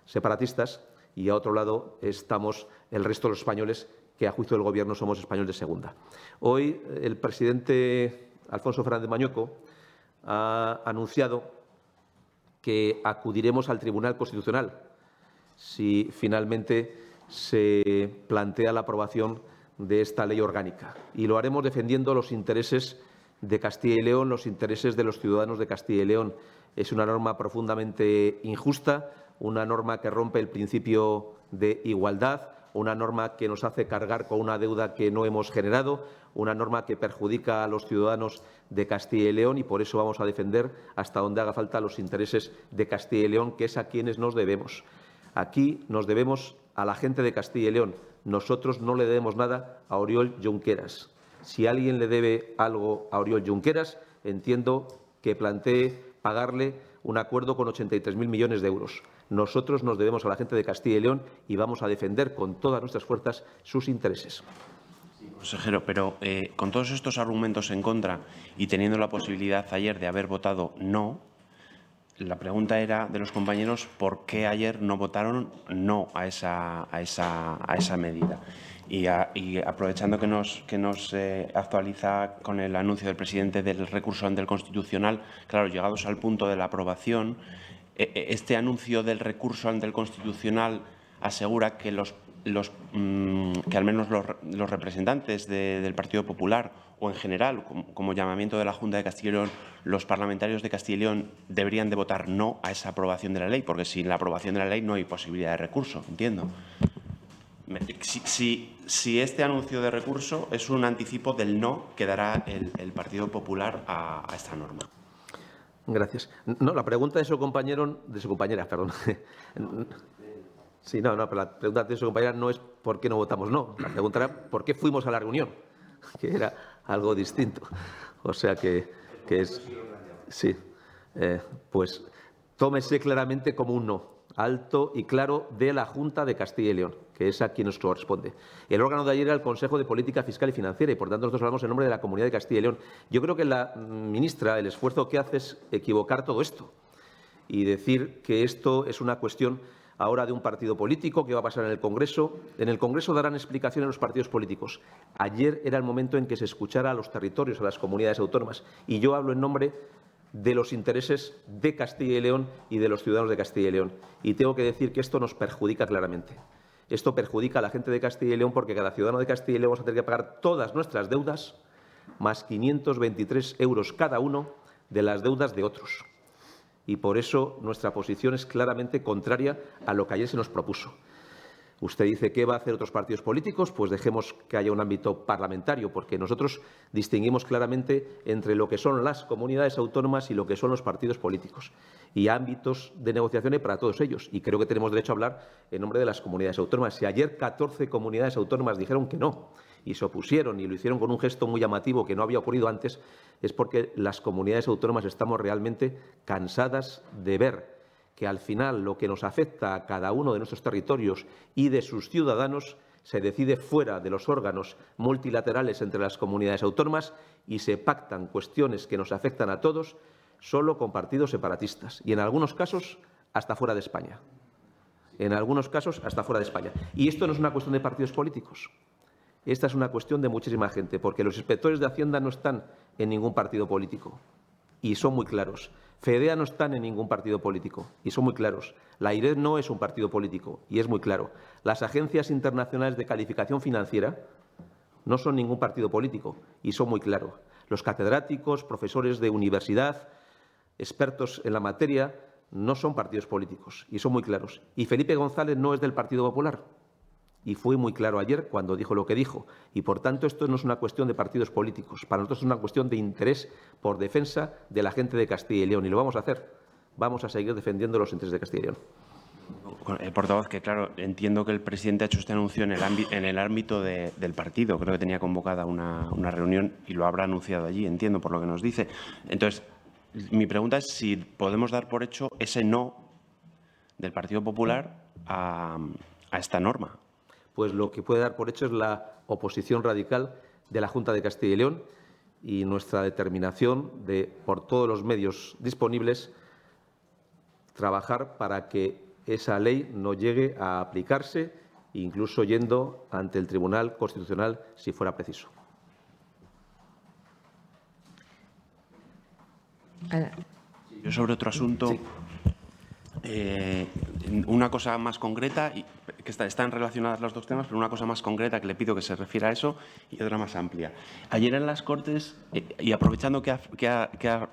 separatistas y a otro lado estamos el resto de los españoles que, a juicio del Gobierno, somos españoles de segunda. Hoy el presidente Alfonso Fernández Mañueco ha anunciado que acudiremos al Tribunal Constitucional si finalmente se plantea la aprobación de esta ley orgánica. Y lo haremos defendiendo los intereses de Castilla y León, los intereses de los ciudadanos de Castilla y León. Es una norma profundamente injusta, una norma que rompe el principio de igualdad, una norma que nos hace cargar con una deuda que no hemos generado, una norma que perjudica a los ciudadanos de Castilla y León, y por eso vamos a defender hasta donde haga falta los intereses de Castilla y León, que es a quienes nos debemos. Aquí nos debemos a la gente de Castilla y León. Nosotros no le debemos nada a Oriol Junqueras. Si alguien le debe algo a Oriol Junqueras, entiendo que plantee pagarle un acuerdo con 83.000 millones de euros. Nosotros nos debemos a la gente de Castilla y León y vamos a defender con todas nuestras fuerzas sus intereses. Consejero, pero con todos estos argumentos en contra y teniendo la posibilidad ayer de haber votado no, la pregunta era de los compañeros por qué ayer no votaron no a esa medida. Y aprovechando que nos actualiza con el anuncio del presidente del recurso ante el Constitucional, claro, llegados al punto de la aprobación, este anuncio del recurso ante el Constitucional asegura que que al menos los representantes del Partido Popular o en general, como llamamiento de la Junta de Castilla y León, los parlamentarios de Castilla y León deberían de votar no a esa aprobación de la ley, porque sin la aprobación de la ley no hay posibilidad de recurso, entiendo. Si este anuncio de recurso es un anticipo del no que dará el Partido Popular a esta norma. Gracias. No, la pregunta de su compañera, perdón. Sí, no, pero la pregunta de su compañera no es por qué no votamos no. La pregunta era por qué fuimos a la reunión, que era algo distinto. O sea que es... Sí, pues tómese claramente como un no, alto y claro, de la Junta de Castilla y León, que es a quien nos corresponde. El órgano de ayer era el Consejo de Política Fiscal y Financiera y, por tanto, nosotros hablamos en nombre de la Comunidad de Castilla y León. Yo creo que la ministra, el esfuerzo que hace es equivocar todo esto y decir que esto es una cuestión ahora de un partido político que va a pasar en el Congreso. En el Congreso darán explicaciones los partidos políticos. Ayer era el momento en que se escuchara a los territorios, a las comunidades autónomas. Y yo hablo en nombre de los intereses de Castilla y León y de los ciudadanos de Castilla y León. Y tengo que decir que esto nos perjudica claramente. Esto perjudica a la gente de Castilla y León porque cada ciudadano de Castilla y León vamos a tener que pagar todas nuestras deudas, más 523 euros cada uno de las deudas de otros. Y por eso nuestra posición es claramente contraria a lo que ayer se nos propuso. Usted dice ¿qué va a hacer otros partidos políticos? Pues dejemos que haya un ámbito parlamentario, porque nosotros distinguimos claramente entre lo que son las comunidades autónomas y lo que son los partidos políticos. Y ámbitos de negociación para todos ellos. Y creo que tenemos derecho a hablar en nombre de las comunidades autónomas. Si ayer 14 comunidades autónomas dijeron que no y se opusieron y lo hicieron con un gesto muy llamativo que no había ocurrido antes, es porque las comunidades autónomas estamos realmente cansadas de ver que al final lo que nos afecta a cada uno de nuestros territorios y de sus ciudadanos se decide fuera de los órganos multilaterales entre las comunidades autónomas y se pactan cuestiones que nos afectan a todos solo con partidos separatistas y en algunos casos hasta fuera de España. En algunos casos hasta fuera de España. Y esto no es una cuestión de partidos políticos. Esta es una cuestión de muchísima gente, porque los inspectores de Hacienda no están en ningún partido político y son muy claros. FEDEA no están en ningún partido político y son muy claros. La AIREF no es un partido político y es muy claro. Las agencias internacionales de calificación financiera no son ningún partido político y son muy claros. Los catedráticos, profesores de universidad, expertos en la materia, no son partidos políticos y son muy claros. Y Felipe González no es del Partido Popular. Y fue muy claro ayer cuando dijo lo que dijo. Y, por tanto, esto no es una cuestión de partidos políticos. Para nosotros es una cuestión de interés por defensa de la gente de Castilla y León. Y lo vamos a hacer. Vamos a seguir defendiendo los intereses de Castilla y León. Portavoz, que claro, entiendo que el presidente ha hecho este anuncio en el ámbito del partido. Creo que tenía convocada una reunión y lo habrá anunciado allí, entiendo, por lo que nos dice. Entonces, mi pregunta es si podemos dar por hecho ese no del Partido Popular a esta norma. Pues lo que puede dar por hecho es la oposición radical de la Junta de Castilla y León y nuestra determinación de, por todos los medios disponibles, trabajar para que esa ley no llegue a aplicarse, incluso yendo ante el Tribunal Constitucional si fuera preciso. Yo sobre otro asunto, sí. Una cosa más concreta, y que están relacionadas los dos temas, pero una cosa más concreta que le pido que se refiera a eso y otra más amplia. Ayer en las Cortes, y aprovechando que ha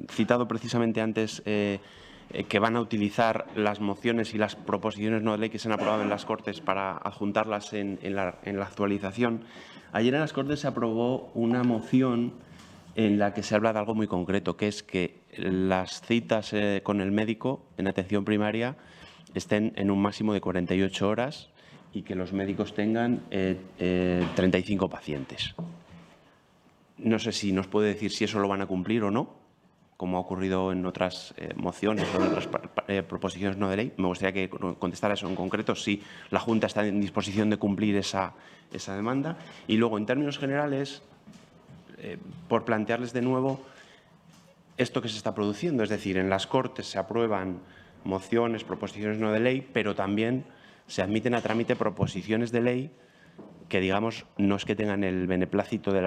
citado precisamente antes que van a utilizar las mociones y las proposiciones no de ley que se han aprobado en las Cortes para adjuntarlas en la actualización, ayer en las Cortes se aprobó una moción en la que se habla de algo muy concreto, que es que las citas con el médico en atención primaria estén en un máximo de 48 horas y que los médicos tengan 35 pacientes. No sé si nos puede decir si eso lo van a cumplir o no, como ha ocurrido en otras mociones o en otras proposiciones no de ley. Me gustaría que contestara eso en concreto, si la Junta está en disposición de cumplir esa demanda. Y luego, en términos generales, por plantearles de nuevo, esto que se está produciendo. Es decir, en las Cortes se aprueban mociones, proposiciones no de ley, pero también se admiten a trámite proposiciones de ley que, digamos, no es que tengan el beneplácito del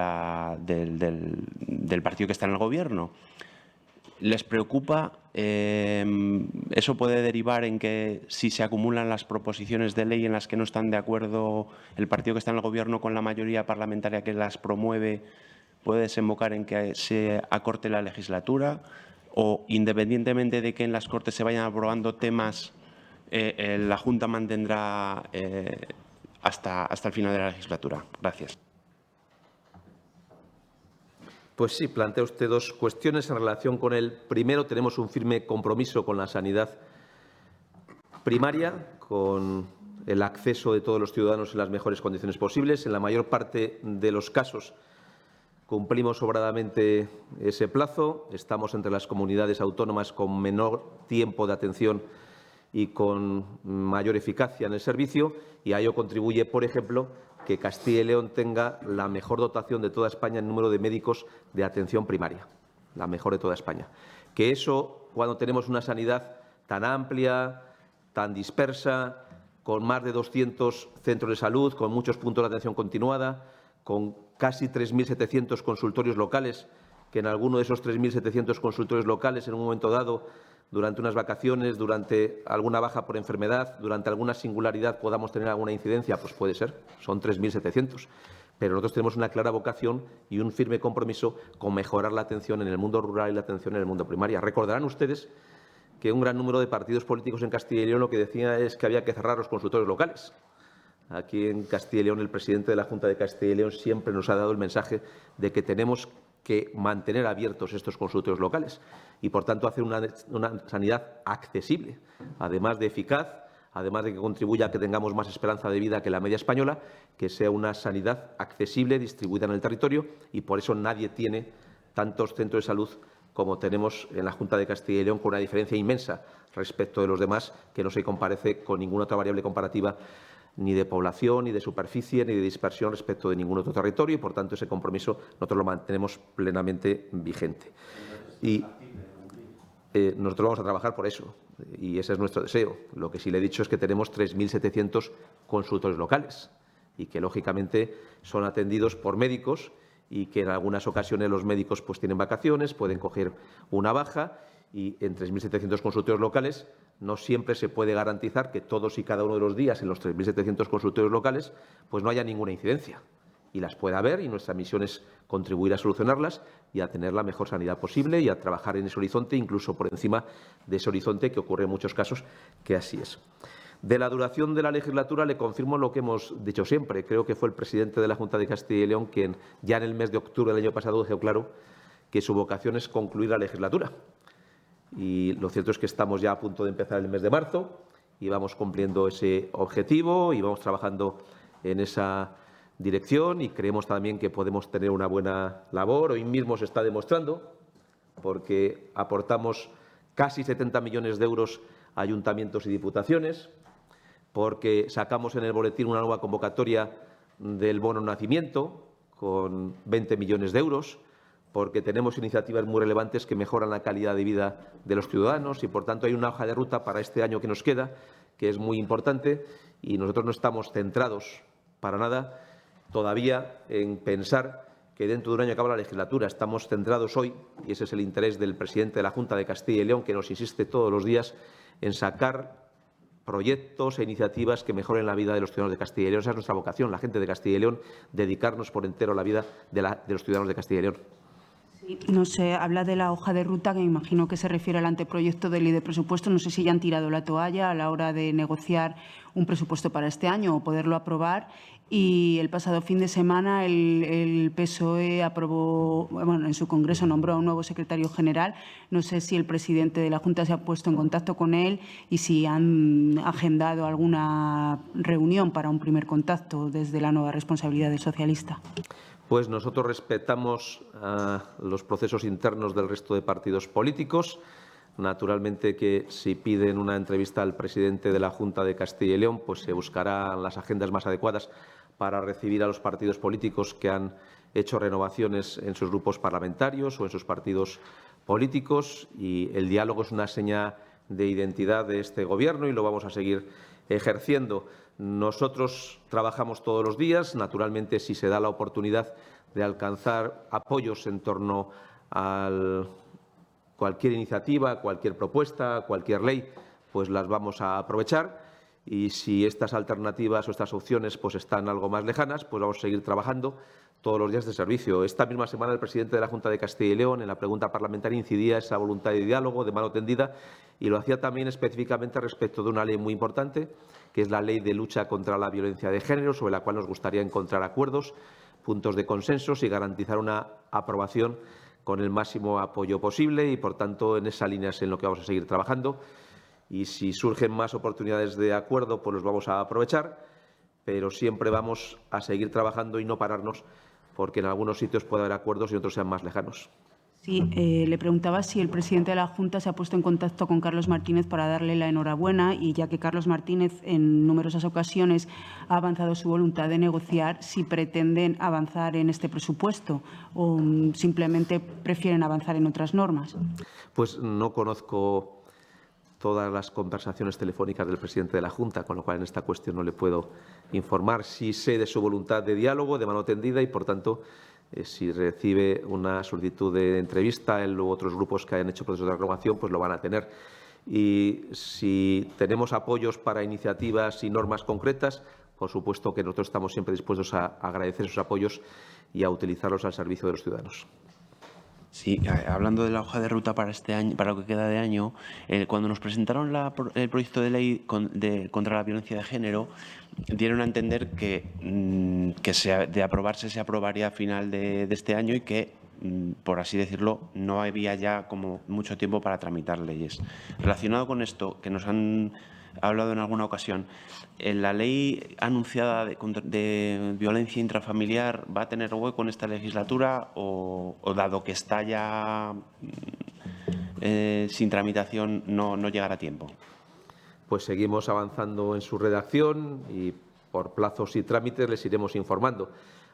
partido que está en el Gobierno. ¿Les preocupa? ¿Eso puede derivar en que si se acumulan las proposiciones de ley en las que no están de acuerdo el partido que está en el Gobierno con la mayoría parlamentaria que las promueve, puede desembocar en que se acorte la legislatura? ¿O, independientemente de que en las Cortes se vayan aprobando temas, la Junta mantendrá hasta el final de la legislatura? Gracias. Pues sí, plantea usted dos cuestiones en relación con el primero. Tenemos un firme compromiso con la sanidad primaria, con el acceso de todos los ciudadanos en las mejores condiciones posibles. En la mayor parte de los casos cumplimos sobradamente ese plazo. Estamos entre las comunidades autónomas con menor tiempo de atención y con mayor eficacia en el servicio, y a ello contribuye, por ejemplo, que Castilla y León tenga la mejor dotación de toda España en número de médicos de atención primaria, la mejor de toda España. Que eso, cuando tenemos una sanidad tan amplia, tan dispersa, con más de 200 centros de salud, con muchos puntos de atención continuada, con casi 3.700 consultorios locales, que en alguno de esos 3.700 consultorios locales, en un momento dado, durante unas vacaciones, durante alguna baja por enfermedad, durante alguna singularidad podamos tener alguna incidencia, pues puede ser, son 3.700. Pero nosotros tenemos una clara vocación y un firme compromiso con mejorar la atención en el mundo rural y la atención en el mundo primaria. Recordarán ustedes que un gran número de partidos políticos en Castilla y León lo que decía es que había que cerrar los consultorios locales. Aquí en Castilla y León, el presidente de la Junta de Castilla y León siempre nos ha dado el mensaje de que tenemos que mantener abiertos estos consultorios locales y, por tanto, hacer una sanidad accesible, además de eficaz, además de que contribuya a que tengamos más esperanza de vida que la media española, que sea una sanidad accesible, distribuida en el territorio, y por eso nadie tiene tantos centros de salud como tenemos en la Junta de Castilla y León, con una diferencia inmensa respecto de los demás, que no se comparece con ninguna otra variable comparativa, ni de población, ni de superficie, ni de dispersión respecto de ningún otro territorio, y, por tanto, ese compromiso nosotros lo mantenemos plenamente vigente. Y nosotros vamos a trabajar por eso, y ese es nuestro deseo. Lo que sí le he dicho es que tenemos 3.700 consultorios locales y que, lógicamente, son atendidos por médicos y que en algunas ocasiones los médicos pues tienen vacaciones, pueden coger una baja, y en 3.700 consultorios locales no siempre se puede garantizar que todos y cada uno de los días en los 3.700 consultorios locales pues no haya ninguna incidencia. Y las puede haber, y nuestra misión es contribuir a solucionarlas y a tener la mejor sanidad posible y a trabajar en ese horizonte, incluso por encima de ese horizonte, que ocurre en muchos casos que así es. De la duración de la legislatura le confirmo lo que hemos dicho siempre. Creo que fue el presidente de la Junta de Castilla y León quien ya en el mes de octubre del año pasado dejó claro que su vocación es concluir la legislatura. Y lo cierto es que estamos ya a punto de empezar el mes de marzo y vamos cumpliendo ese objetivo y vamos trabajando en esa dirección, y creemos también que podemos tener una buena labor. Hoy mismo se está demostrando, porque aportamos casi 70 millones de euros a ayuntamientos y diputaciones, porque sacamos en el boletín una nueva convocatoria del bono nacimiento con 20 millones de euros, porque tenemos iniciativas muy relevantes que mejoran la calidad de vida de los ciudadanos, y, por tanto, hay una hoja de ruta para este año que nos queda, que es muy importante, y nosotros no estamos centrados para nada todavía en pensar que dentro de un año acaba la legislatura. Estamos centrados hoy, y ese es el interés del presidente de la Junta de Castilla y León, que nos insiste todos los días en sacar proyectos e iniciativas que mejoren la vida de los ciudadanos de Castilla y León. Esa es nuestra vocación, la gente de Castilla y León, dedicarnos por entero a la vida de los ciudadanos de Castilla y León. No sé, habla de la hoja de ruta, que me imagino que se refiere al anteproyecto de ley de presupuesto. No sé si ya han tirado la toalla a la hora de negociar un presupuesto para este año o poderlo aprobar. Y el pasado fin de semana el PSOE aprobó, bueno, en su congreso nombró a un nuevo secretario general. No sé si el presidente de la Junta se ha puesto en contacto con él y si han agendado alguna reunión para un primer contacto desde la nueva responsabilidad del socialista. Pues nosotros respetamos los procesos internos del resto de partidos políticos. Naturalmente que si piden una entrevista al presidente de la Junta de Castilla y León, pues se buscarán las agendas más adecuadas para recibir a los partidos políticos que han hecho renovaciones en sus grupos parlamentarios o en sus partidos políticos y el diálogo es una seña de identidad de este Gobierno y lo vamos a seguir ejerciendo. Nosotros trabajamos todos los días. Naturalmente, si se da la oportunidad de alcanzar apoyos en torno a cualquier iniciativa, cualquier propuesta, cualquier ley, pues las vamos a aprovechar. Y si estas alternativas o estas opciones pues están algo más lejanas, pues vamos a seguir trabajando todos los días de servicio. Esta misma semana el presidente de la Junta de Castilla y León, en la pregunta parlamentaria, incidía esa voluntad de diálogo, de mano tendida, y lo hacía también específicamente respecto de una ley muy importante, que es la Ley de Lucha contra la Violencia de Género, sobre la cual nos gustaría encontrar acuerdos, puntos de consensos y garantizar una aprobación con el máximo apoyo posible y, por tanto, en esa línea es en lo que vamos a seguir trabajando. Y si surgen más oportunidades de acuerdo, pues los vamos a aprovechar, pero siempre vamos a seguir trabajando y no pararnos, porque en algunos sitios puede haber acuerdos y otros sean más lejanos. Sí, le preguntaba si el presidente de la Junta se ha puesto en contacto con Carlos Martínez para darle la enhorabuena y, ya que Carlos Martínez en numerosas ocasiones ha avanzado su voluntad de negociar, si pretenden avanzar en este presupuesto o simplemente prefieren avanzar en otras normas. Pues no conozco todas las conversaciones telefónicas del presidente de la Junta, con lo cual en esta cuestión no le puedo informar. Sí sé de su voluntad de diálogo, de mano tendida y, por tanto, si recibe una solicitud de entrevista, él u otros grupos que hayan hecho procesos de renovación, pues lo van a tener. Y si tenemos apoyos para iniciativas y normas concretas, por supuesto que nosotros estamos siempre dispuestos a agradecer esos apoyos y a utilizarlos al servicio de los ciudadanos. Sí, hablando de la hoja de ruta para este año, para lo que queda de año, cuando nos presentaron el proyecto de ley contra la violencia de género, dieron a entender que de aprobarse se aprobaría a final de este año y que, por así decirlo, no había ya como mucho tiempo para tramitar leyes. Relacionado con esto, que nos han hablado en alguna ocasión, ¿la ley anunciada de violencia intrafamiliar va a tener hueco en esta legislatura o dado que está ya sin tramitación, no llegará a tiempo? Pues seguimos avanzando en su redacción y por plazos y trámites les iremos informando.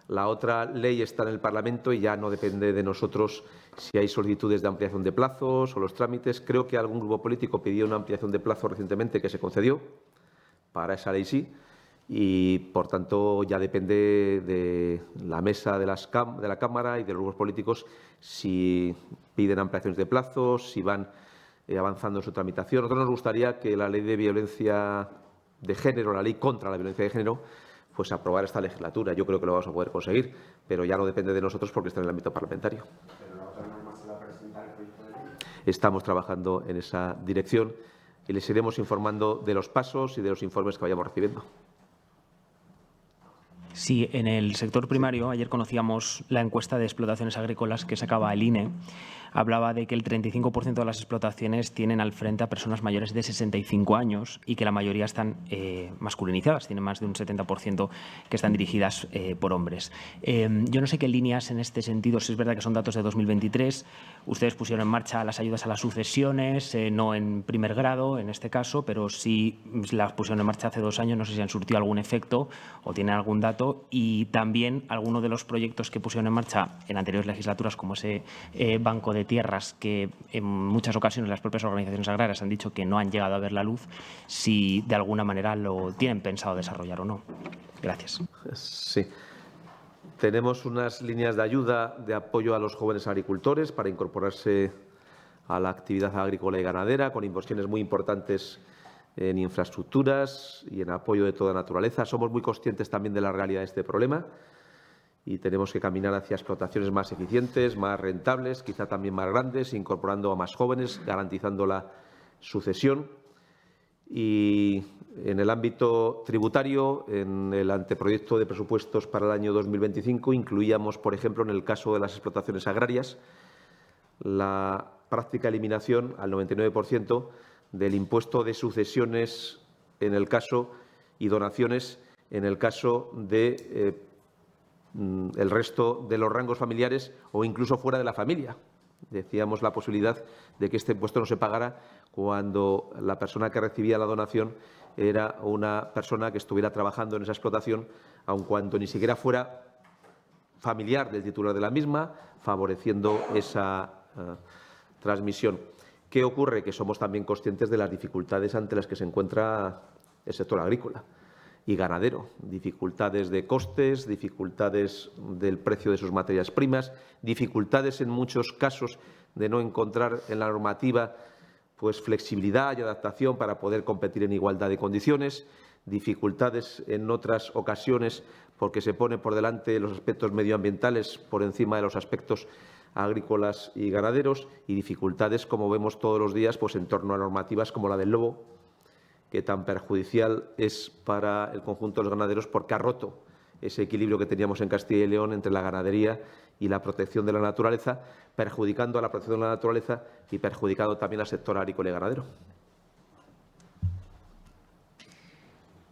La otra ley está en el Parlamento y ya no depende de nosotros si hay solicitudes de ampliación de plazos o los trámites. Creo que algún grupo político pidió una ampliación de plazo recientemente que se concedió. Para esa ley sí. Y, por tanto, ya depende de la mesa de la Cámara y de los grupos políticos si piden ampliaciones de plazos, si van avanzando en su tramitación. A nosotros nos gustaría que la ley de violencia de género, la ley contra la violencia de género, pues aprobar esta legislatura. Yo creo que lo vamos a poder conseguir, pero ya no depende de nosotros porque está en el ámbito parlamentario. ¿Pero la otra norma se va a presentar el proyecto de ley? Estamos trabajando en esa dirección y les iremos informando de los pasos y de los informes que vayamos recibiendo. Sí, en el sector primario, ayer conocíamos la encuesta de explotaciones agrícolas que sacaba el INE. Hablaba de que el 35% de las explotaciones tienen al frente a personas mayores de 65 años y que la mayoría están masculinizadas, tienen más de un 70% que están dirigidas por hombres. Yo no sé qué líneas en este sentido, si es verdad que son datos de 2023, ustedes pusieron en marcha las ayudas a las sucesiones, no en primer grado en este caso, pero sí las pusieron en marcha hace 2 años, no sé si han surtido algún efecto o tienen algún dato, y también alguno de los proyectos que pusieron en marcha en anteriores legislaturas, como ese banco de tierras que en muchas ocasiones las propias organizaciones agrarias han dicho que no han llegado a ver la luz, si de alguna manera lo tienen pensado desarrollar o no. Gracias. Sí. Tenemos unas líneas de ayuda de apoyo a los jóvenes agricultores para incorporarse a la actividad agrícola y ganadera, con inversiones muy importantes en infraestructuras y en apoyo de toda naturaleza. Somos muy conscientes también de la realidad de este problema y tenemos que caminar hacia explotaciones más eficientes, más rentables, quizá también más grandes, incorporando a más jóvenes, garantizando la sucesión. Y en el ámbito tributario, en el anteproyecto de presupuestos para el año 2025, incluíamos, por ejemplo, en el caso de las explotaciones agrarias, la práctica eliminación al 99% del impuesto de sucesiones en el caso y donaciones en el caso de el resto de los rangos familiares o incluso fuera de la familia. Decíamos la posibilidad de que este impuesto no se pagara cuando la persona que recibía la donación era una persona que estuviera trabajando en esa explotación, aun cuando ni siquiera fuera familiar del titular de la misma, favoreciendo esa transmisión. ¿Qué ocurre? Que somos también conscientes de las dificultades ante las que se encuentra el sector agrícola y ganadero. Dificultades de costes, dificultades del precio de sus materias primas, dificultades en muchos casos de no encontrar en la normativa pues, flexibilidad y adaptación para poder competir en igualdad de condiciones, dificultades en otras ocasiones porque se pone por delante los aspectos medioambientales por encima de los aspectos agrícolas y ganaderos y dificultades, como vemos todos los días, pues en torno a normativas como la del lobo, que tan perjudicial es para el conjunto de los ganaderos porque ha roto ese equilibrio que teníamos en Castilla y León entre la ganadería y la protección de la naturaleza, perjudicando a la protección de la naturaleza y perjudicando también al sector agrícola y ganadero.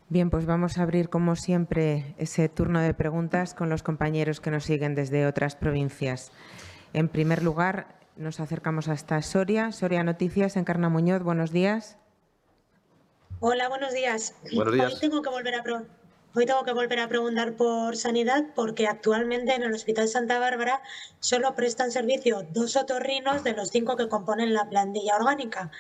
Bien, pues vamos a abrir, como siempre, ese turno de preguntas con los compañeros que nos siguen desde otras provincias. En primer lugar, nos acercamos hasta Soria. Soria Noticias, Encarna Muñoz, buenos días. Hola, buenos días. Buenos días. Hoy tengo que volver a preguntar por sanidad porque actualmente en el Hospital Santa Bárbara solo prestan servicio 2 otorrinos de los 5 que componen la plantilla orgánica.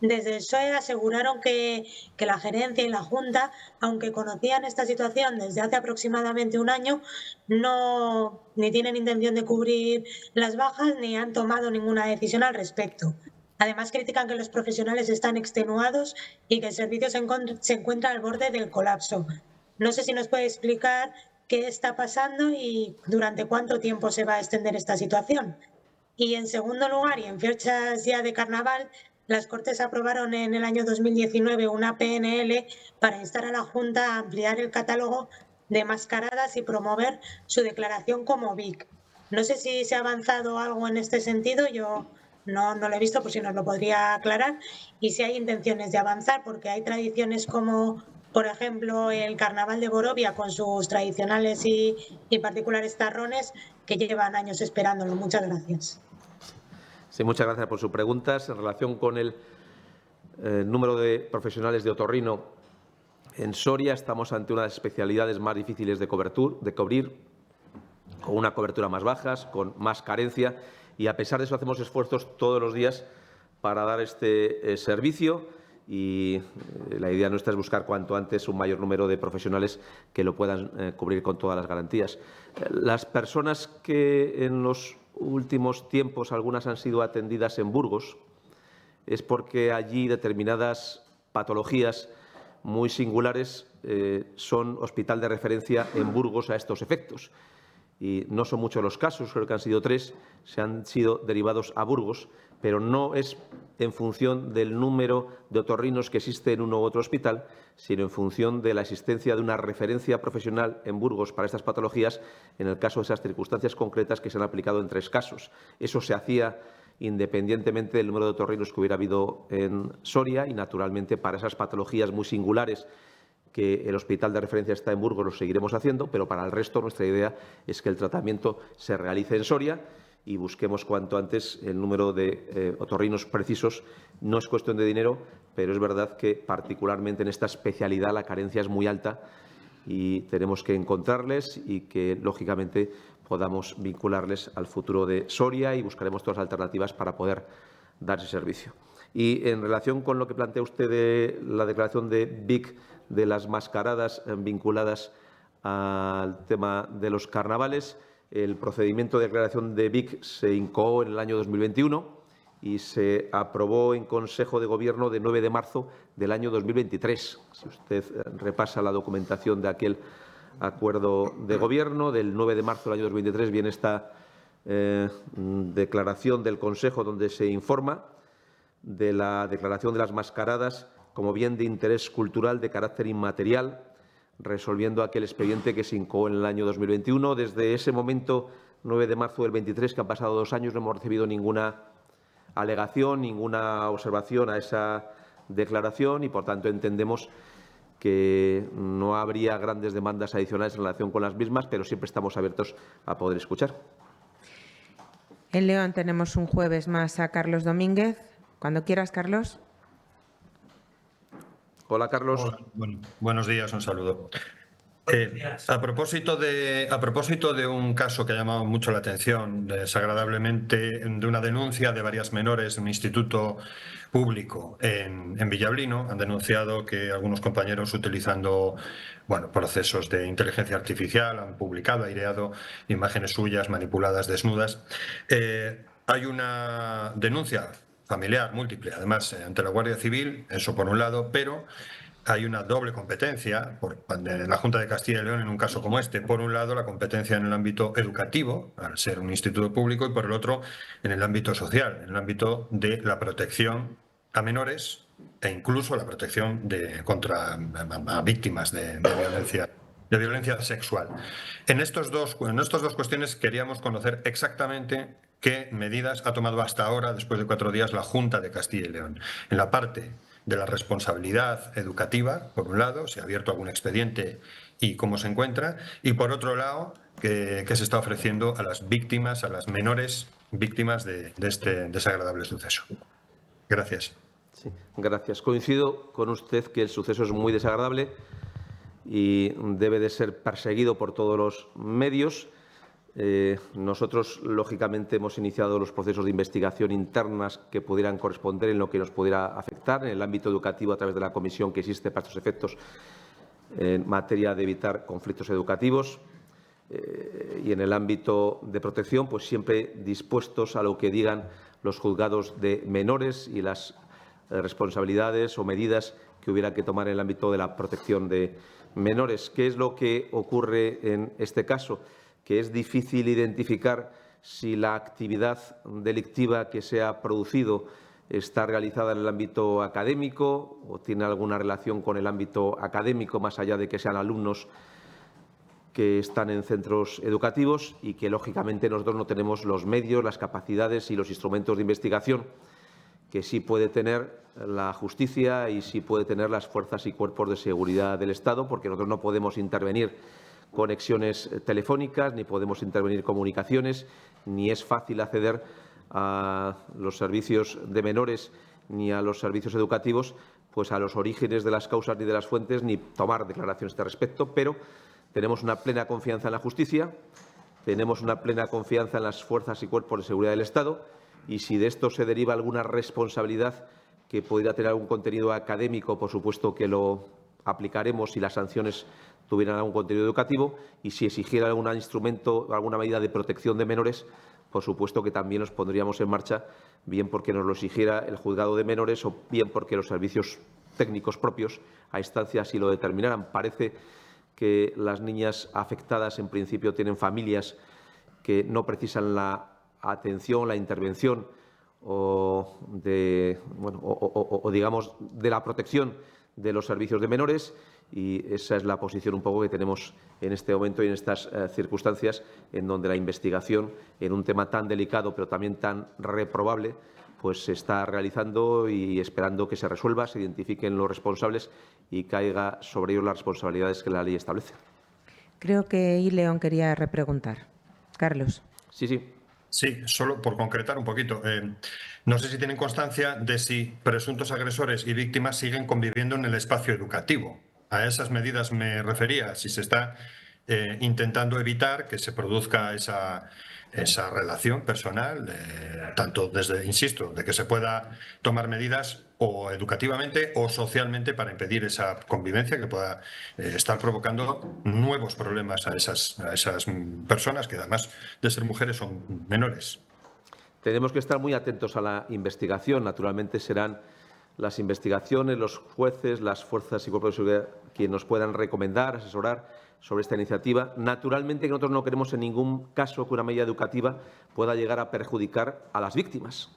Desde el PSOE aseguraron que la gerencia y la Junta, aunque conocían esta situación desde hace aproximadamente un año, ni tienen intención de cubrir las bajas ni han tomado ninguna decisión al respecto. Además, critican que los profesionales están extenuados y que el servicio se encuentra al borde del colapso. No sé si nos puede explicar qué está pasando y durante cuánto tiempo se va a extender esta situación. Y en segundo lugar, y en fechas ya de carnaval, las Cortes aprobaron en el año 2019 una PNL para instar a la Junta a ampliar el catálogo de mascaradas y promover su declaración como BIC. No sé si se ha avanzado algo en este sentido, yo no lo he visto, por si nos lo podría aclarar, y si hay intenciones de avanzar, porque hay tradiciones como, por ejemplo, el Carnaval de Borovia con sus tradicionales y particulares tarrones que llevan años esperándolo. Muchas gracias. Sí, muchas gracias por sus preguntas. En relación con el número de profesionales de otorrino en Soria, estamos ante una de las especialidades más difíciles de cubrir, con una cobertura más baja, con más carencia, y a pesar de eso hacemos esfuerzos todos los días para dar este servicio y la idea nuestra es buscar cuanto antes un mayor número de profesionales que lo puedan cubrir con todas las garantías. Las personas que en los últimos tiempos algunas han sido atendidas en Burgos es porque allí determinadas patologías muy singulares son hospital de referencia en Burgos a estos efectos. Y no son muchos los casos, creo que han sido 3, se han sido derivados a Burgos, pero no es en función del número de otorrinos que existe en uno u otro hospital, sino en función de la existencia de una referencia profesional en Burgos para estas patologías, en el caso de esas circunstancias concretas que se han aplicado en 3 casos. Eso se hacía independientemente del número de otorrinos que hubiera habido en Soria y, naturalmente, para esas patologías muy singulares que el hospital de referencia está en Burgos, lo seguiremos haciendo, pero para el resto nuestra idea es que el tratamiento se realice en Soria y busquemos cuanto antes el número de otorrinos precisos. No es cuestión de dinero, pero es verdad que particularmente en esta especialidad la carencia es muy alta y tenemos que encontrarles y que, lógicamente, podamos vincularles al futuro de Soria y buscaremos todas las alternativas para poder dar ese servicio. Y en relación con lo que plantea usted de la declaración de BIC de las mascaradas vinculadas al tema de los carnavales, el procedimiento de declaración de BIC se incoó en el año 2021 y se aprobó en Consejo de Gobierno de 9 de marzo del año 2023. Si usted repasa la documentación de aquel acuerdo de Gobierno del 9 de marzo del año 2023, viene esta declaración del Consejo donde se informa de la declaración de las mascaradas como bien de interés cultural de carácter inmaterial, resolviendo aquel expediente que se incoó en el año 2021. Desde ese momento, 9 de marzo del 23, que han pasado 2 años, no hemos recibido ninguna alegación, ninguna observación a esa declaración y, por tanto, entendemos que no habría grandes demandas adicionales en relación con las mismas, pero siempre estamos abiertos a poder escuchar. En León tenemos un jueves más a Carlos Domínguez. Cuando quieras, Carlos. Hola, Carlos. Hola, buenos días, un saludo. A propósito de un caso que ha llamado mucho la atención, desagradablemente, de una denuncia de varias menores en un instituto público en Villablino, han denunciado que algunos compañeros, utilizando procesos de inteligencia artificial, han publicado, aireado imágenes suyas manipuladas desnudas. Hay una denuncia familiar múltiple, además, ante la Guardia Civil, eso por un lado, pero hay una doble competencia de la Junta de Castilla y León en un caso como este. Por un lado, la competencia en el ámbito educativo, al ser un instituto público, y por el otro, en el ámbito social, en el ámbito de la protección a menores e incluso la protección contra víctimas de violencia sexual. En estas dos cuestiones queríamos conocer exactamente qué medidas ha tomado hasta ahora, después de 4 días, la Junta de Castilla y León. En la parte de la responsabilidad educativa, por un lado, si ha abierto algún expediente y cómo se encuentra, y por otro lado, que se está ofreciendo a las víctimas, a las menores víctimas de este desagradable suceso. Gracias. Sí, gracias. Coincido con usted que el suceso es muy desagradable y debe de ser perseguido por todos los medios. Nosotros, lógicamente, hemos iniciado los procesos de investigación internas que pudieran corresponder en lo que nos pudiera afectar en el ámbito educativo a través de la comisión que existe para estos efectos en materia de evitar conflictos educativos y en el ámbito de protección, pues siempre dispuestos a lo que digan los juzgados de menores y las responsabilidades o medidas que hubiera que tomar en el ámbito de la protección de menores. ¿Qué es lo que ocurre en este caso? Que es difícil identificar si la actividad delictiva que se ha producido está realizada en el ámbito académico o tiene alguna relación con el ámbito académico, más allá de que sean alumnos que están en centros educativos y que, lógicamente, nosotros no tenemos los medios, las capacidades y los instrumentos de investigación que sí puede tener la justicia y sí puede tener las fuerzas y cuerpos de seguridad del Estado, porque nosotros no podemos intervenir conexiones telefónicas, ni podemos intervenir comunicaciones, ni es fácil acceder a los servicios de menores ni a los servicios educativos, pues a los orígenes de las causas ni de las fuentes, ni tomar declaraciones a este respecto, pero tenemos una plena confianza en la justicia, tenemos una plena confianza en las fuerzas y cuerpos de seguridad del Estado, y si de esto se deriva alguna responsabilidad que pudiera tener algún contenido académico, por supuesto que lo aplicaremos si las sanciones tuvieran algún contenido educativo, y si exigiera algún instrumento o alguna medida de protección de menores, por supuesto que también los pondríamos en marcha, bien porque nos lo exigiera el juzgado de menores o bien porque los servicios técnicos propios a instancia así lo determinaran. Parece que las niñas afectadas en principio tienen familias que no precisan la atención, la intervención digamos, de la protección de los servicios de menores, y esa es la posición un poco que tenemos en este momento y en estas circunstancias, en donde la investigación en un tema tan delicado pero también tan reprobable pues se está realizando y esperando que se resuelva, se identifiquen los responsables y caiga sobre ellos las responsabilidades que la ley establece. Creo que León quería repreguntar. Carlos. Sí. Sí, solo por concretar un poquito. No sé si tienen constancia de si presuntos agresores y víctimas siguen conviviendo en el espacio educativo. A esas medidas me refería, si se está intentando evitar que se produzca esa relación personal, tanto desde, insisto, de que se pueda tomar medidas o educativamente o socialmente para impedir esa convivencia que pueda estar provocando nuevos problemas a esas personas que, además de ser mujeres, son menores. Tenemos que estar muy atentos a la investigación. Naturalmente serán las investigaciones, los jueces, las fuerzas y cuerpos de seguridad quienes nos puedan recomendar, asesorar sobre esta iniciativa. Naturalmente que nosotros no queremos en ningún caso que una medida educativa pueda llegar a perjudicar a las víctimas.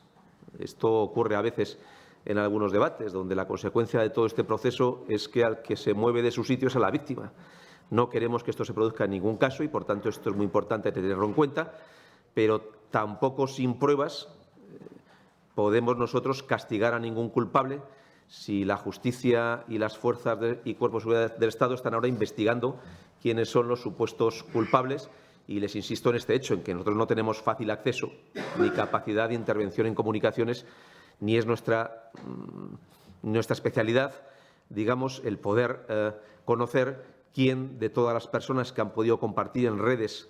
Esto ocurre a veces en algunos debates, donde la consecuencia de todo este proceso es que al que se mueve de su sitio es a la víctima. No queremos que esto se produzca en ningún caso y, por tanto, esto es muy importante tenerlo en cuenta, pero tampoco sin pruebas podemos nosotros castigar a ningún culpable si la justicia y las fuerzas y cuerpos de seguridad del Estado están ahora investigando quiénes son los supuestos culpables. Y les insisto en este hecho, en que nosotros no tenemos fácil acceso ni capacidad de intervención en comunicaciones, ni es nuestra especialidad, digamos, el poder conocer quién de todas las personas que han podido compartir en redes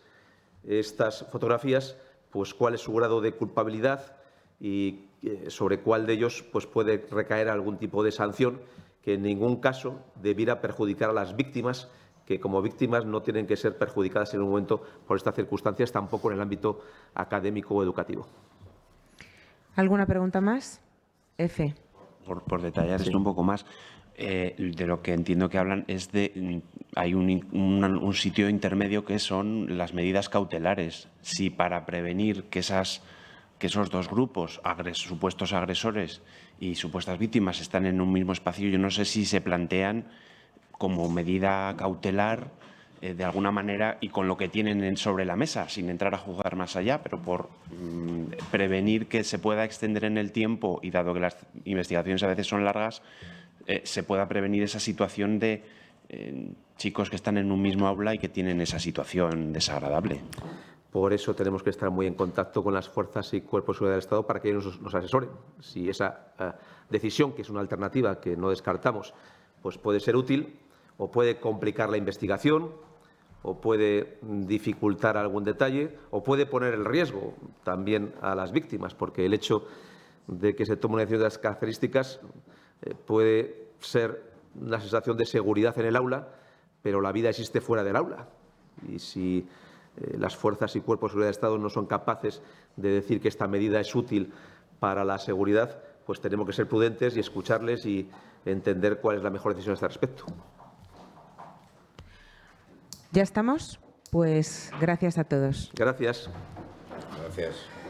estas fotografías, pues cuál es su grado de culpabilidad y sobre cuál de ellos pues puede recaer algún tipo de sanción que en ningún caso debiera perjudicar a las víctimas, que como víctimas no tienen que ser perjudicadas en un momento por estas circunstancias, tampoco en el ámbito académico o educativo. ¿Alguna pregunta más? F. Por detallar esto un poco más, de lo que entiendo que hablan es de hay un sitio intermedio que son las medidas cautelares. Si para prevenir que esos dos grupos, supuestos agresores y supuestas víctimas, están en un mismo espacio, yo no sé si se plantean como medida cautelar de alguna manera y con lo que tienen sobre la mesa, sin entrar a juzgar más allá, pero por prevenir que se pueda extender en el tiempo y dado que las investigaciones a veces son largas, se pueda prevenir esa situación de chicos que están en un mismo aula y que tienen esa situación desagradable. Por eso tenemos que estar muy en contacto con las fuerzas y cuerpos de seguridad del Estado para que ellos nos asesoren. Si esa decisión, que es una alternativa que no descartamos, pues puede ser útil o puede complicar la investigación o puede dificultar algún detalle o puede poner en riesgo también a las víctimas, porque el hecho de que se tome una decisión de las características puede ser una sensación de seguridad en el aula, pero la vida existe fuera del aula. Y si las fuerzas y cuerpos de seguridad del Estado no son capaces de decir que esta medida es útil para la seguridad, pues tenemos que ser prudentes y escucharles y entender cuál es la mejor decisión a este respecto. ¿Ya estamos? Pues gracias a todos. Gracias. Gracias.